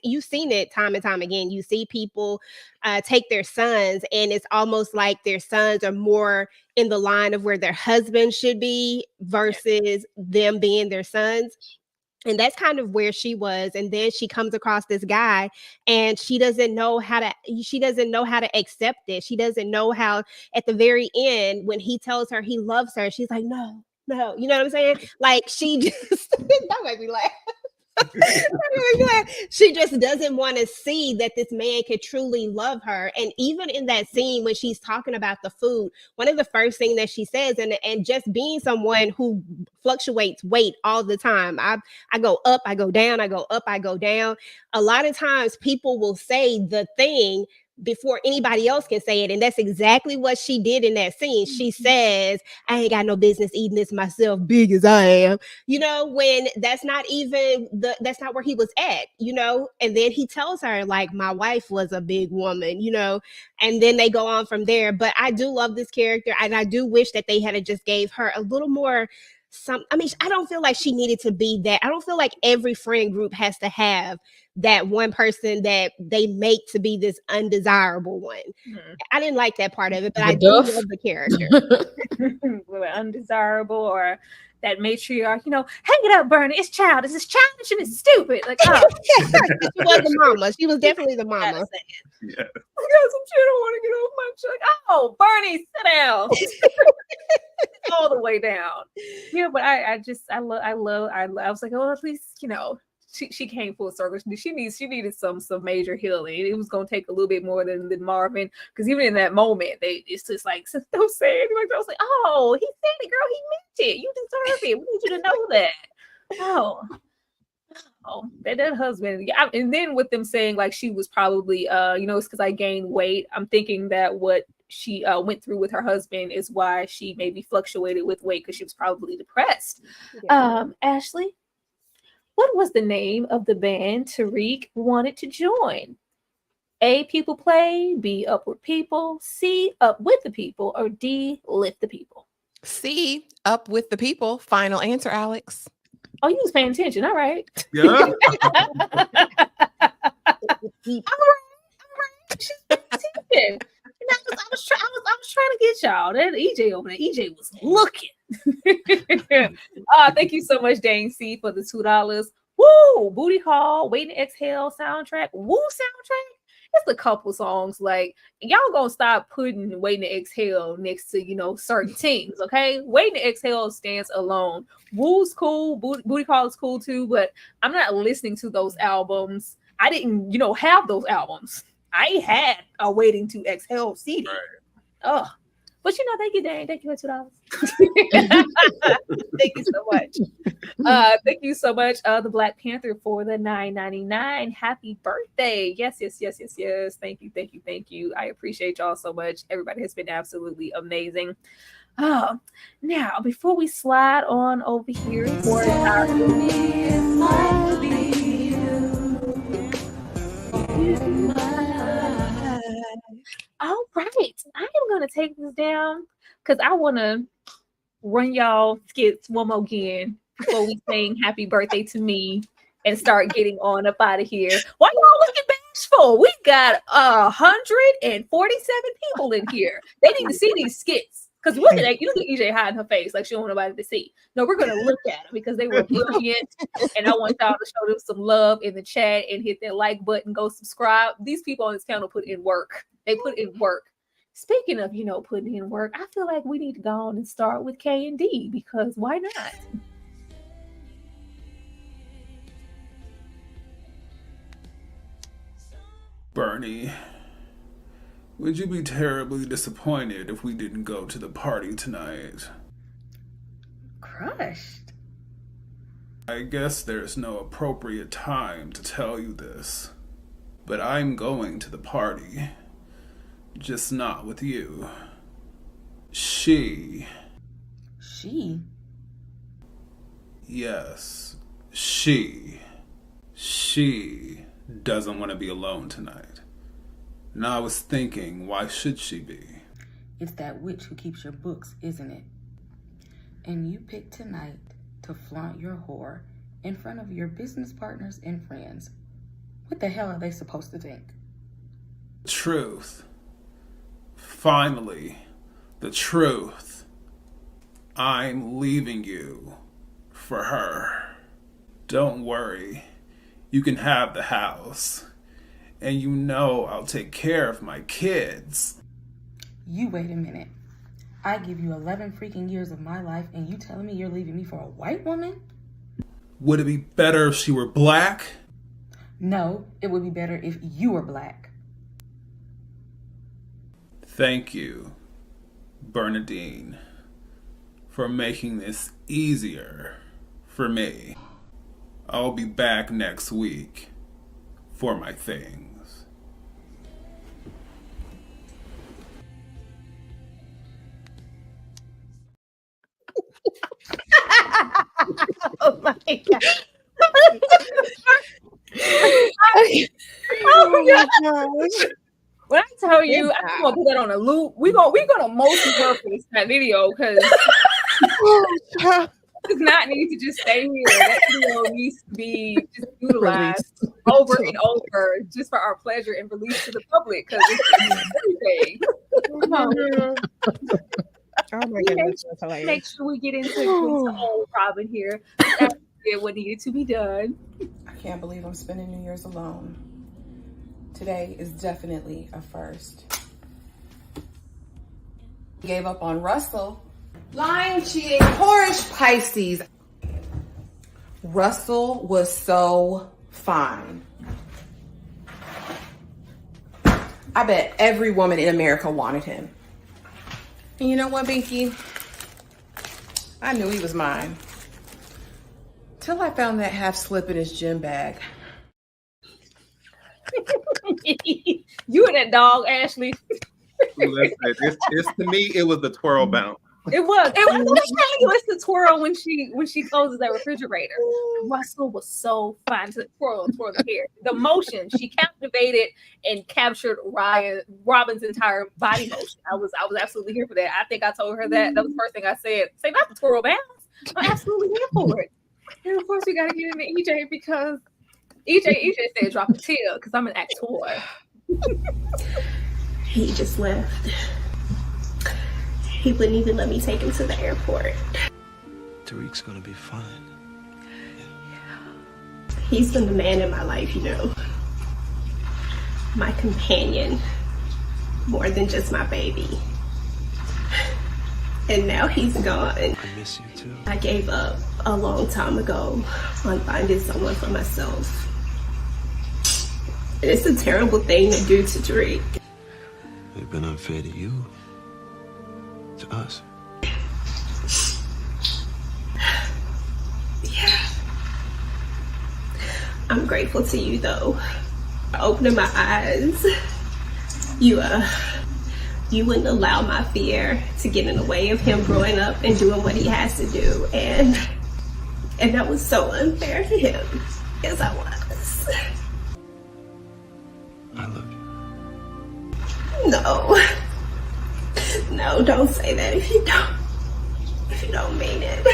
you've seen it time and time again. You see people take their sons, and it's almost like their sons are more in the line of where their husband should be versus them being their sons. And that's kind of where she was. And then she comes across this guy, and she doesn't know how to accept it. She doesn't know how, at the very end, when he tells her he loves her, she's like, no, you know what I'm saying? Like, she just, that made me laugh. She just doesn't want to see that this man could truly love her. And even in that scene when she's talking about the food, one of the first things that she says, and just being someone who fluctuates weight all the time, I go up, I go down, I go up, I go down. A lot of times people will say the thing before anybody else can say it. And that's exactly what she did in that scene. She says, I ain't got no business eating this myself, big as I am, when that's not where he was at, and then he tells her, like, my wife was a big woman, and then they go on from there. But I do love this character, and I do wish that they had just gave her a little more I don't feel like she needed to be that. I don't feel like every friend group has to have that one person that they make to be this undesirable one. Mm-hmm. I didn't like that part of it, but I do love the character. Undesirable, or that matriarch, hang it up, Bernie. It's childish. It's childish and it's stupid. Like, oh. She was the mama. She was definitely the mama. Yeah. I got some shit. I want to get off my shit. Like, oh, Bernie, sit down. All the way down. Yeah, but I was like, oh, at least, she came full circle. She needed some major healing. It was gonna take a little bit more than Marvin, because even in that moment, it's just like, so sad. Like, I was like, oh, he said it, girl. He meant it. You deserve it. We need you to know that. Oh, that husband. Yeah, and then with them saying like she was probably, it's because I gained weight. I'm thinking that what she went through with her husband is why she maybe fluctuated with weight, because she was probably depressed. Yeah. Ashley, what was the name of the band Tariq wanted to join? A, people play, B, upward people, C, up with the people, or D, lift the people? C, up with the people. Final answer, Alex. Oh, you was paying attention. All right. Yeah. All right. She's paying attention. I was trying to get y'all. That EJ over there. EJ was looking. Thank you so much, Dane C, for the $2. Woo! Booty Call, Waiting to Exhale soundtrack. Woo soundtrack. It's a couple songs. Like, y'all gonna stop putting Waiting to Exhale next to certain teams, okay? Waiting to Exhale stands alone. Woo's cool, Booty Call is cool too, but I'm not listening to those albums. I didn't, have those albums. I had a Waiting to Exhale CD. Right. Oh, but thank you, Dane. Thank you for $2. Thank you so much. Thank you so much, the Black Panther, for the $9.99. Happy birthday! Yes. Thank you. I appreciate y'all so much. Everybody has been absolutely amazing. Now before we slide on over here for our all right, I am going to take this down because I want to run y'all skits one more again before we sing happy birthday to me and start getting on up out of here. Why y'all looking bashful? We got 147 people in here. They need to see these skits. Because look at EJ hiding her face like she don't want nobody to see. No, we're going to look at them because they were brilliant. And I want y'all to show them some love in the chat and hit that like button, go subscribe. These people on this channel put in work. They put in work. Speaking of, putting in work, I feel like we need to go on and start with K and D because why not? Bernie, would you be terribly disappointed if we didn't go to the party tonight? Crushed. I guess there's no appropriate time to tell you this, but I'm going to the party. Just not with you. She? Yes, she. She doesn't want to be alone tonight. And I was thinking, why should she be? It's that witch who keeps your books, isn't it? And you picked tonight to flaunt your whore in front of your business partners and friends. What the hell are they supposed to think? Truth. Finally, the truth. I'm leaving you for her. Don't worry. You can have the house. And I'll take care of my kids. You wait a minute. I give you 11 freaking years of my life and you telling me you're leaving me for a white woman? Would it be better if she were black? No, it would be better if you were black. Thank you, Bernadine, for making this easier for me. I'll be back next week for my things. Oh my God. Oh my gosh. When I tell you, I'm gonna put that on a loop. We're gonna multi-purpose that video because it does not need to just stay here. That video needs to be just utilized over and over just for our pleasure and released to the public because it's everything. Oh my goodness, that's hilarious. Make sure we get into old Robin here. That did what needed to be done. I can't believe I'm spending New Year's alone. Today is definitely a first. Gave up on Russell. Lying, cheating, whorish Pisces. Russell was so fine. I bet every woman in America wanted him. And you know what, Binky? I knew he was mine. Till I found that half slip in his gym bag. You and that dog, Ashley. Listen, it's to me, it was the twirl bounce. It was. It was the twirl when she closes that refrigerator. Russell was so fine to twirl the hair. The motion, she captivated and captured Robin's entire body motion. I was absolutely here for that. I think I told her that. That was the first thing I said. Say not the twirl bounce. I'm absolutely here for it. And of course we gotta get into EJ because EJ said drop a tear because I'm an actor. He just left. He wouldn't even let me take him to the airport. Tariq's gonna be fine. He's been the man in my life, you know. My companion. More than just my baby. And now he's gone. I miss you too. I gave up a long time ago on finding someone for myself. And it's a terrible thing to do to Tariq. They've been unfair to you. To us. Yeah. I'm grateful to you though. Opening my eyes. You wouldn't allow my fear to get in the way of him growing up and doing what he has to do. And that was so unfair to him. Yes, I was. I love you. No. No, don't say that if you don't mean it.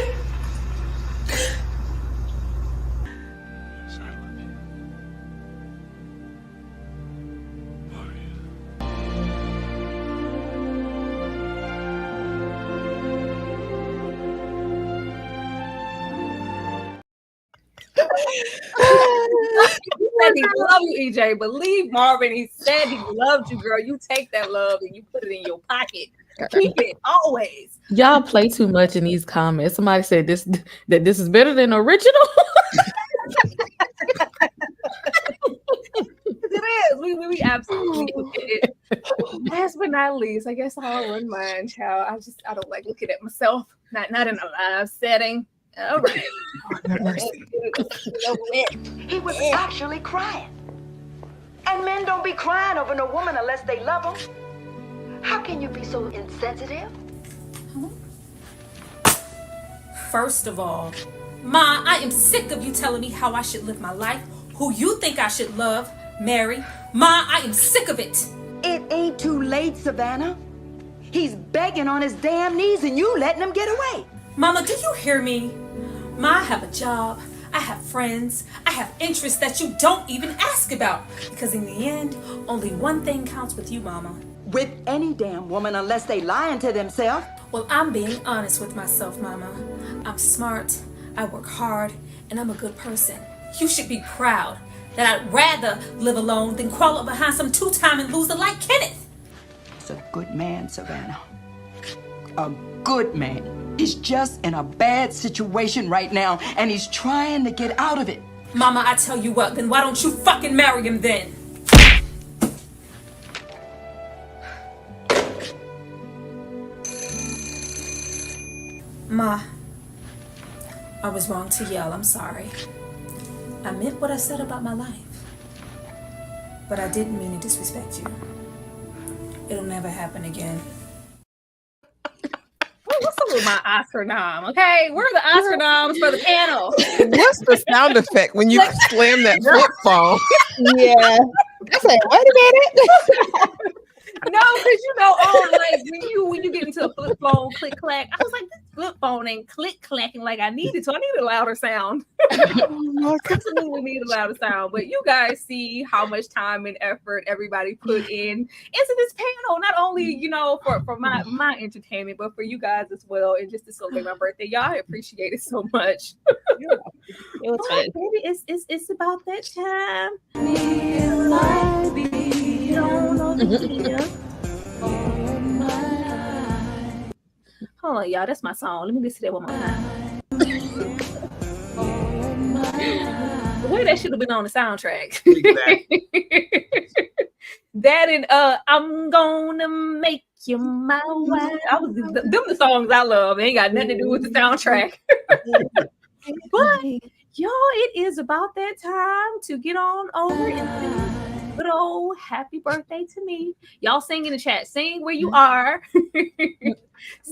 He said he loved you, EJ. Believe Marvin. He said he loved you, girl. You take that love and you put it in your pocket. Keep it always. Y'all play too much in these comments. Somebody said this is better than original. It is. We absolutely did it. Last but not least, I guess I'll run mine, child. I don't like looking at myself. Not in a live setting. All right. He was actually crying. And men don't be crying over no woman unless they love them. How can you be so insensitive? First of all, Ma, I am sick of you telling me how I should live my life, who you think I should love, marry. Ma, I am sick of it. It ain't too late, Savannah. He's begging on his damn knees and you letting him get away. Mama, do you hear me? Ma, I have a job. I have friends. I have interests that you don't even ask about. Because in the end, only one thing counts with you, Mama. With any damn woman unless they lying to themselves. Well, I'm being honest with myself, Mama. I'm smart, I work hard, and I'm a good person. You should be proud that I'd rather live alone than crawl up behind some two-time and loser like Kenneth. He's a good man, Savannah. A good man. He's just in a bad situation right now, and he's trying to get out of it. Mama, I tell you what, then why don't you fucking marry him then? Ma, I was wrong to yell. I'm sorry. I meant what I said about my life. But I didn't mean to disrespect you. It'll never happen again. What's up with my Oscar nom? Okay, where are the Oscar noms for the panel? What's the sound effect when you slam that flip phone? Yeah. I said, wait a minute. No, because you know, like when you get into a flip phone, click clack. I was like, this flip phone ain't click clacking like I needed to. I need a louder sound. Absolutely need a louder sound. But you guys see how much time and effort everybody put into this panel. Not only, you know, for my entertainment, but for you guys as well. And just to celebrate my birthday, y'all, I appreciate it so much. It was fun. Baby, it's about that time. Hold on, y'all. That's my song. Let me listen to that one more time. The way that should have been on the soundtrack. Exactly. That and I'm gonna make you my wife. Them the songs I love. They ain't got nothing to do with the soundtrack. But y'all, it is about that time to get on over and sing good old happy birthday to me. Y'all sing in the chat. Sing where you are.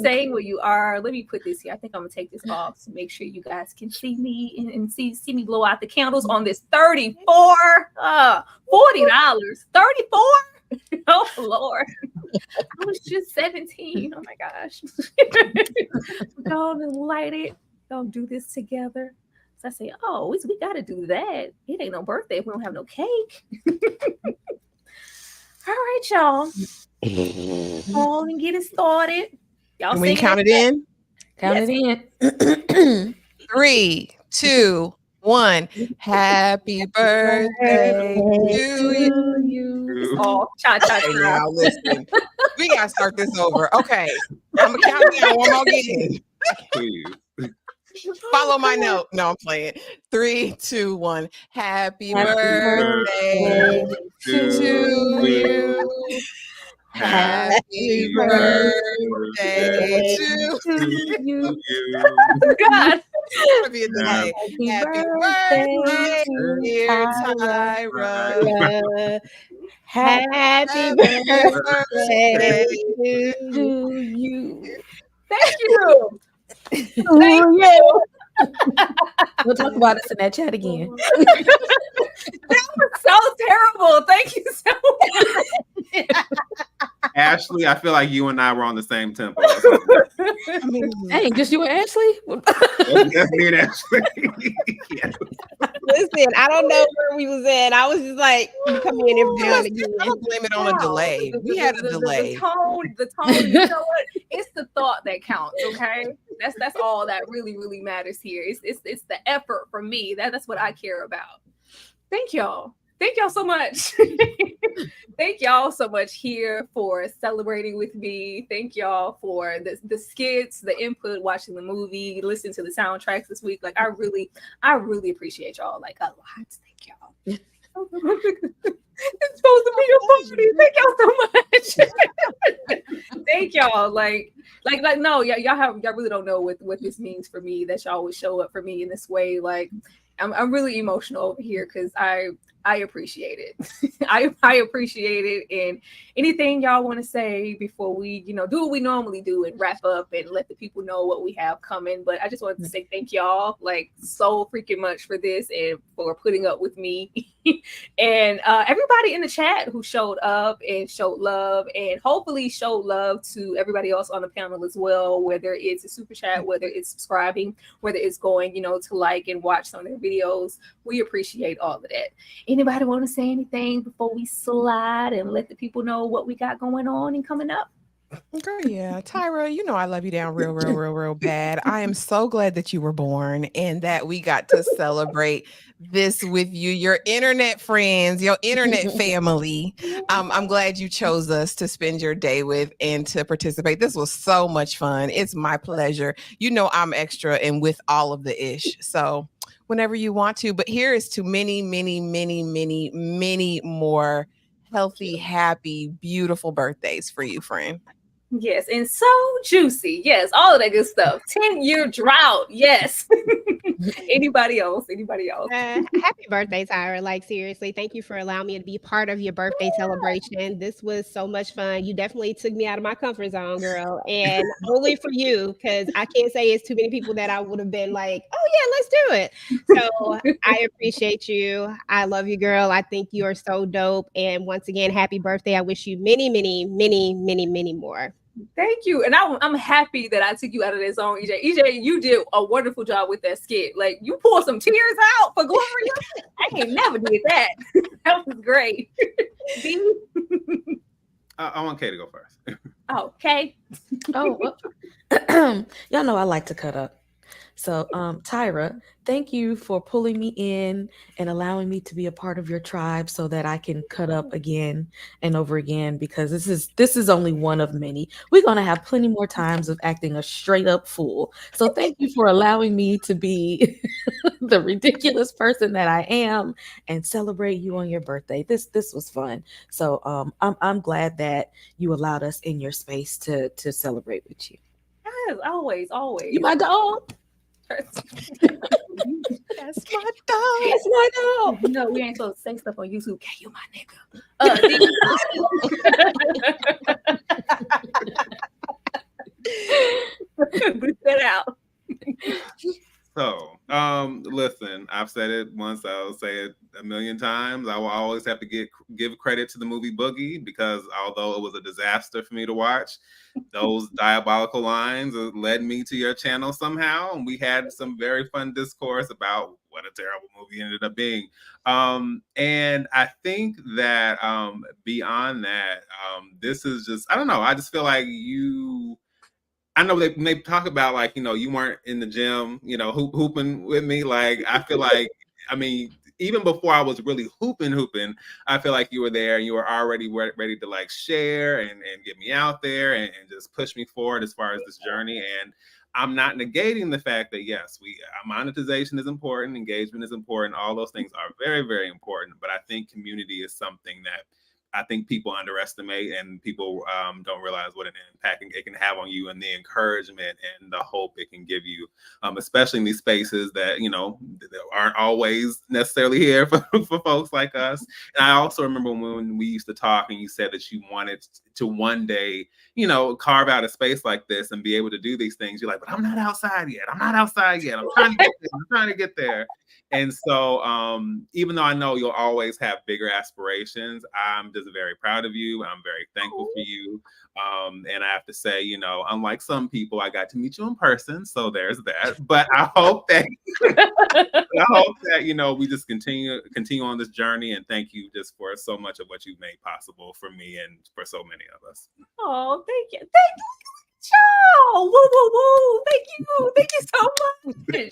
staying where you are. Let me put this here. I think I'm gonna take this off to make sure you guys can see me and see me blow out the candles on this $34, $40, $34. Oh Lord, I was just 17. Oh my gosh. Go and light it. Don't do this together. So I say, oh, we got to do that. It ain't no birthday if we don't have no cake. All right, y'all. Come on and get it started. Y'all Can we count it in? Count it in. 3, 2, 1. Happy birthday to you. Oh, cha-cha. Okay, now listen. We got to start this over. Okay. I'm going to count down one more again. Please. Follow my note. No, I'm playing. 3, 2, 1. Happy birthday to you. Happy birthday to you. God. It's gonna be a delay. Happy birthday, dear Tyra. Happy birthday to you. Thank you. Thank you. We'll talk about this in that chat again. That was so terrible. Thank you so much. Ashley, I feel like you and I were on the same tempo. I mean, hey, just you and Ashley? That's me and Ashley. Yeah. Listen, I don't know where we was at. I was just like, come in and down again. I don't blame it on a delay. We had a delay. The tone, you know what? It's the thought that counts, okay? That's all that really matters here. It's the effort for me. That's what I care about. Thank y'all. Thank y'all so much. Thank y'all so much here for celebrating with me. Thank y'all for the skits, the input, watching the movie, listening to the soundtracks this week. Like I really appreciate y'all like a lot. Thank y'all. It's supposed to be a party. Thank y'all so much. Thank y'all. Like no, y'all really don't know what this means for me that y'all would show up for me in this way. Like I'm really emotional over here because I appreciate it. I appreciate it. And anything y'all want to say before we, do what we normally do and wrap up and let the people know what we have coming. But I just wanted to say thank y'all like so freaking much for this and for putting up with me. And everybody in the chat who showed up and showed love and hopefully showed love to everybody else on the panel as well, whether it's a super chat, whether it's subscribing, whether it's going, to like and watch some of their videos. We appreciate all of that. Anybody want to say anything before we slide and let the people know what we got going on and coming up? Girl, yeah. Tyra, I love you down real bad. I am so glad that you were born and that we got to celebrate this with you, your internet friends, your internet family. I'm glad you chose us to spend your day with and to participate. This was so much fun. It's my pleasure. I'm extra and with all of the ish. So whenever you want to, but here is to many more healthy, happy, beautiful birthdays for you, friend. Yes, and so juicy. Yes, all of that good stuff. 10-year drought. Yes. Anybody else? Happy birthday, Tyra. Like, seriously, thank you for allowing me to be part of your birthday celebration. This was so much fun. You definitely took me out of my comfort zone, girl. And only for you, because I can't say it's too many people that I would have been like, oh, yeah, let's do it. So I appreciate you. I love you, girl. I think you are so dope. And once again, happy birthday. I wish you many more. Thank you. And I'm happy that I took you out of that zone, EJ. EJ, you did a wonderful job with that skit. Like, you pulled some tears out for Gloria. I ain't never did that. That was great. I want Kay to go first. Okay. Y'all know I like to cut up. So, Tyra, thank you for pulling me in and allowing me to be a part of your tribe so that I can cut up again and over again, because this is only one of many. We're going to have plenty more times of acting a straight up fool. So thank you for allowing me to be the ridiculous person that I am and celebrate you on your birthday. This was fun. So I'm glad that you allowed us in your space to celebrate with you. Yes, always. You my dog. That's my dog. No, we ain't supposed to say stuff on YouTube. Okay, you my nigga. Bleep that out. So, listen, I've said it once, I'll say it a million times. I will always have to give credit to the movie Boogie, because although it was a disaster for me to watch, those diabolical lines led me to your channel somehow, and we had some very fun discourse about what a terrible movie ended up being. And I think that beyond that, this is just, I don't know, I just feel like I know they talk about, like, you know, you weren't in the gym, you know, hooping with me. Like, I feel like, I mean, even before I was really hooping, I feel like you were there and you were already ready to like share and get me out there and just push me forward as far as this journey. And I'm not negating the fact that, yes, monetization is important, engagement is important. All those things are very, very important. But I think community is something that I think people underestimate, and people don't realize what an impact it can have on you, and the encouragement and the hope it can give you, especially in these spaces that, you know, that aren't always necessarily here for folks like us. And I also remember when we used to talk and you said that you wanted to one day, you know, carve out a space like this and be able to do these things. You're like, but I'm not outside yet. I'm trying to get there. I'm trying to get there. And so even though I know you'll always have bigger aspirations, I'm just very proud of you. I'm very thankful for you. And I have to say, you know, unlike some people, I got to meet you in person. So there's that. But I hope that you know, we just continue on this journey. And thank you just for so much of what you've made possible for me and for so many of us. Oh, thank you. Thank you. Y'all, woo, woo, woo. Thank you so much.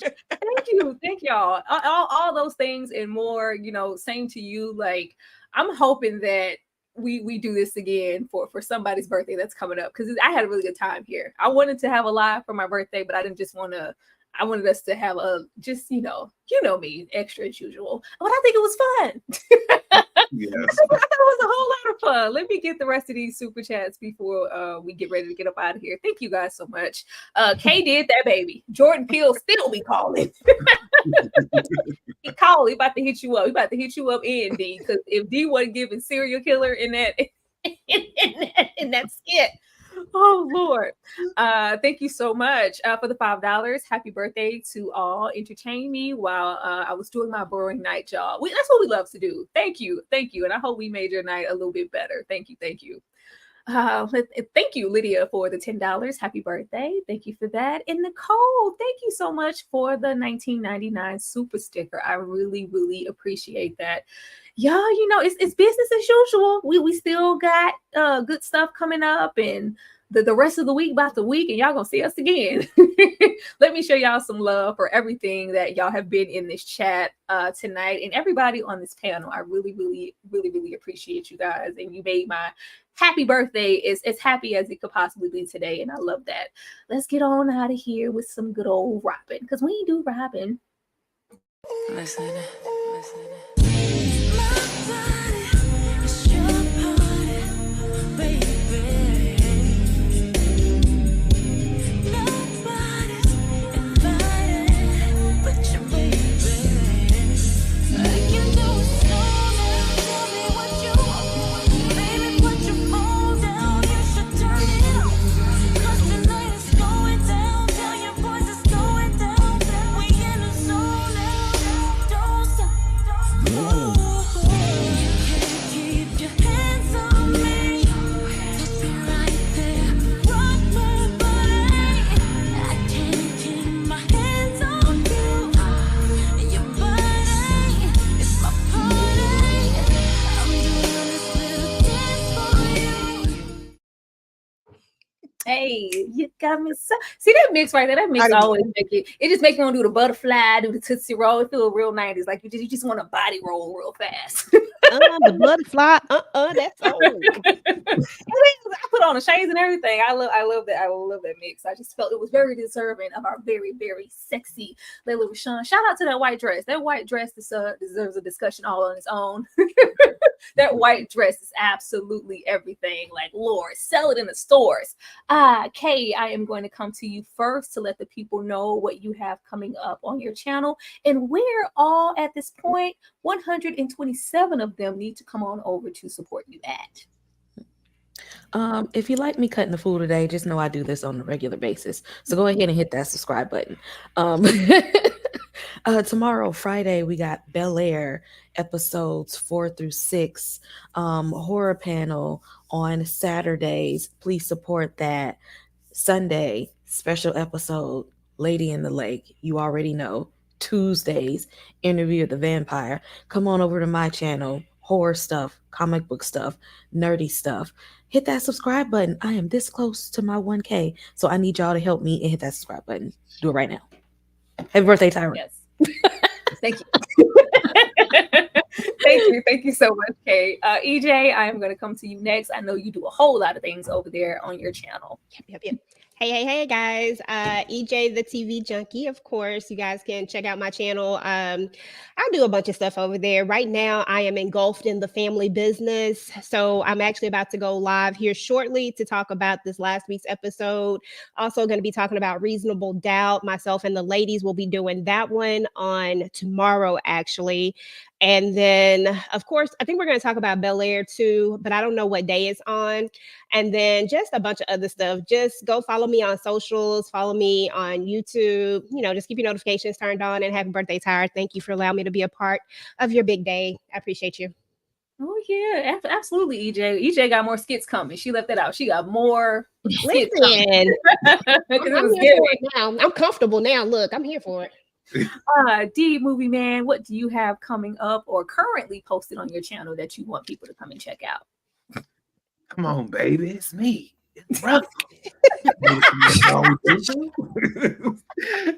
Thank y'all. All those things and more, you know, same to you. Like, I'm hoping that we do this again for somebody's birthday that's coming up, because I had a really good time here. I wanted to have a live for my birthday, but I didn't just want to. I wanted us to have a just, you know me, extra as usual. But I think it was fun. Yes. I thought it was a whole lot of fun. Let me get the rest of these super chats before we get ready to get up out of here. Thank you guys so much. Kay did that, baby. Jordan Peele still be calling. He called. He about to hit you up. He about to hit you up in D, because if D wasn't giving serial killer in that in that skit. Oh Lord. Thank you so much for the $5. Happy birthday to all. Entertain me while I was doing my boring night job. That's what we love to do. Thank you. And I hope we made your night a little bit better. Thank you. Thank you, Lydia, for the $10. Happy birthday. Thank you for that. And Nicole, thank you so much for the $19.99 super sticker. I really, really appreciate that. Y'all, you know, it's business as usual. We still got good stuff coming up, and the rest of the week about the week, and y'all gonna see us again. Let me show y'all some love for everything that y'all have been in this chat tonight, and everybody on this panel. I really, really, really, really appreciate you guys, and you made my happy birthday as happy as it could possibly be today, and I love that. Let's get on out of here with some good old Robin, because when you do Robin, Listen. hey, you got me so. See that mix right there? That mix always make it. It just makes me want to do the butterfly, do the Tootsie Roll. It feel real 90s. Like you just want to body roll real fast. The butterfly. That's old. I put on the shades and everything. I love that. I love that mix. I just felt it was very deserving of our very, very sexy Lela Rochon. Shout out to that white dress. That white dress deserves a discussion all on its own. That white dress is absolutely everything. Like, Lord, sell it in the stores. Kay, I am going to come to you first to let the people know what you have coming up on your channel, and where all at this point 127 of them need to come on over to support you at. If you like me cutting the food today, just know I do this on a regular basis. So go ahead and hit that subscribe button. Tomorrow, Friday, we got Bel Air episodes 4 through 6, horror panel on Saturdays. Please support that. Sunday, special episode, Lady in the Lake. You already know. Tuesdays, Interview of the Vampire. Come on over to my channel. Horror stuff, comic book stuff, nerdy stuff. Hit that subscribe button. I am this close to my 1K, so I need y'all to help me and hit that subscribe button. Do it right now. Happy birthday, Tyra. Yes. Thank you. Thank you so much, Kay. EJ, I am going to come to you next. I know you do a whole lot of things over there on your channel. Yep. Hey guys, EJ the TV junkie. Of course, you guys can check out my channel. I do a bunch of stuff over there. Right now I am engulfed in the family business, so I'm actually about to go live here shortly to talk about this last week's episode. Also going to be talking about Reasonable Doubt. Myself and the ladies will be doing that one on tomorrow, actually. And then, of course, I think we're going to talk about Bel Air too, but I don't know what day it's on. And then just a bunch of other stuff. Just go follow me on socials, follow me on YouTube, just keep your notifications turned on. And happy birthday, Tyra. Thank you for allowing me to be a part of your big day. I appreciate you. Oh, yeah, absolutely, EJ. EJ got more skits coming. She left that out. She got more skits Listen, coming. I'm here for it now. I'm comfortable now. Look, I'm here for it. D Movie Man, what do you have coming up or currently posted on your channel that you want people to come and check out? Come on, baby, it's me. It's rough.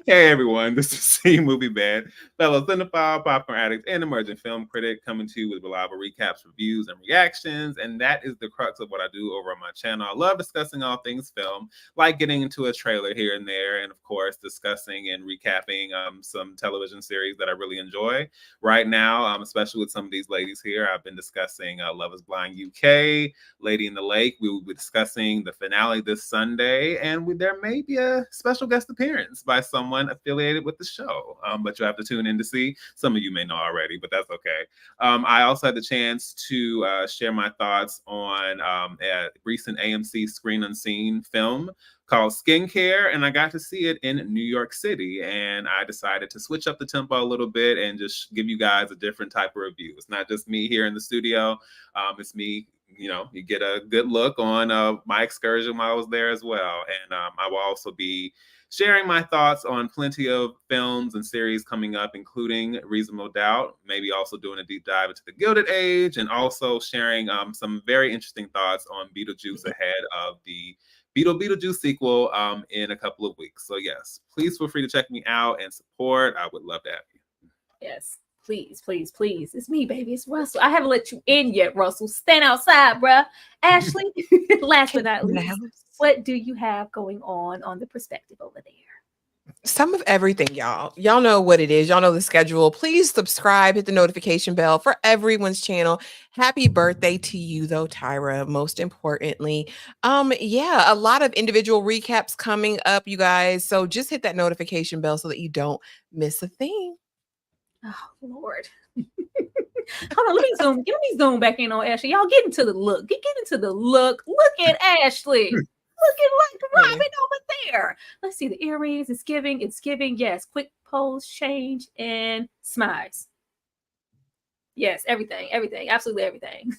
Hey everyone, this is C Movie Man, fellow cinephile, popcorn addict, and emerging film critic, coming to you with reliable recaps, reviews, and reactions. And that is the crux of what I do over on my channel. I love discussing all things film, like getting into a trailer here and there, and of course discussing and recapping some television series that I really enjoy. Right now, especially with some of these ladies here, I've been discussing Love is Blind UK, Lady in the Lake. We will be discussing the finale this Sunday, and there may be a special guest appearance by someone affiliated with the show, but you have to tune in to see. Some of you may know already, but that's okay. I also had the chance to share my thoughts on a recent AMC Screen Unseen film called Skincare, and I got to see it in New York City, and I decided to switch up the tempo a little bit and just give you guys a different type of review. It's not just me here in the studio, it's me. You get a good look on my excursion while I was there as well. And I will also be sharing my thoughts on plenty of films and series coming up, including Reasonable Doubt, maybe also doing a deep dive into the Gilded Age, and also sharing some very interesting thoughts on Beetlejuice ahead of the Beetlejuice sequel in a couple of weeks. So yes, please feel free to check me out and support. I would love to have you. Yes. Please. It's me, baby. It's Russell. I haven't let you in yet, Russell. Stand outside, bruh. Ashley, last but not least, what do you have going on the perspective over there? Some of everything, y'all. Y'all know what it is. Y'all know the schedule. Please subscribe, hit the notification bell for everyone's channel. Happy birthday to you, though, Tyra, most importantly. Yeah, a lot of individual recaps coming up, you guys. So just hit that notification bell so that you don't miss a thing. Oh, Lord. Hold on, let me zoom back in on Ashley. Y'all get into the look. Get into the look. Look at Ashley. Looking like Robin over there. Let's see the earrings. It's giving. Yes. Quick pose change and smiles. Yes, everything. Absolutely everything.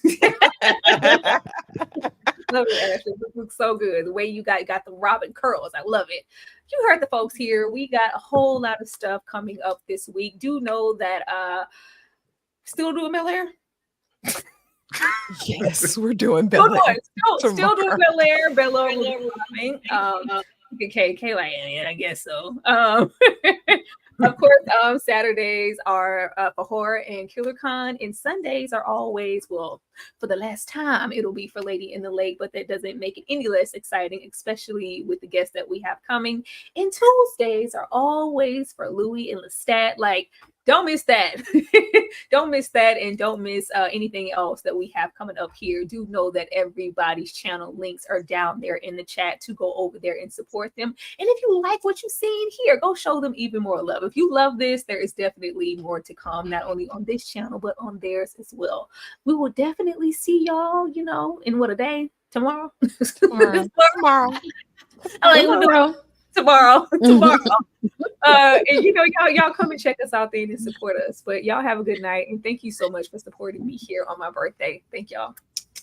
Love it, Ashley. This looks so good. The way you got the Robin curls. I love it. You heard the folks here. We got a whole lot of stuff coming up this week. Do know that still doing Bel Air? Yes, we're doing Bel Air. Still doing Bel Air. Bel Air will be coming. Okay, I guess so. Of course, Saturdays are for horror and KillerCon, and Sundays are always, well, for the last time, it'll be for Lady in the Lake, but that doesn't make it any less exciting, especially with the guests that we have coming. And Tuesdays are always for Louis and Lestat. Like, don't miss that. Don't miss that, and don't miss anything else that we have coming up here. Do know that everybody's channel links are down there in the chat to go over there and support them. And if you like what you've seen here, go show them even more love. If you love this, there is definitely more to come, not only on this channel, but on theirs as well. We will definitely see y'all, in what a day? tomorrow. Tomorrow. Tomorrow. And you know, y'all come and check us out then and support us. But y'all have a good night, and thank you so much for supporting me here on my birthday. Thank y'all.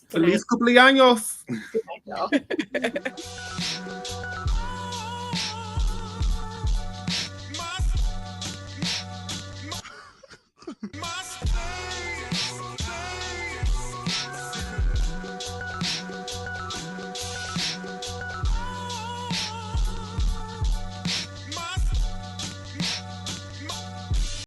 Feliz Cumpleaños. Good night, y'all.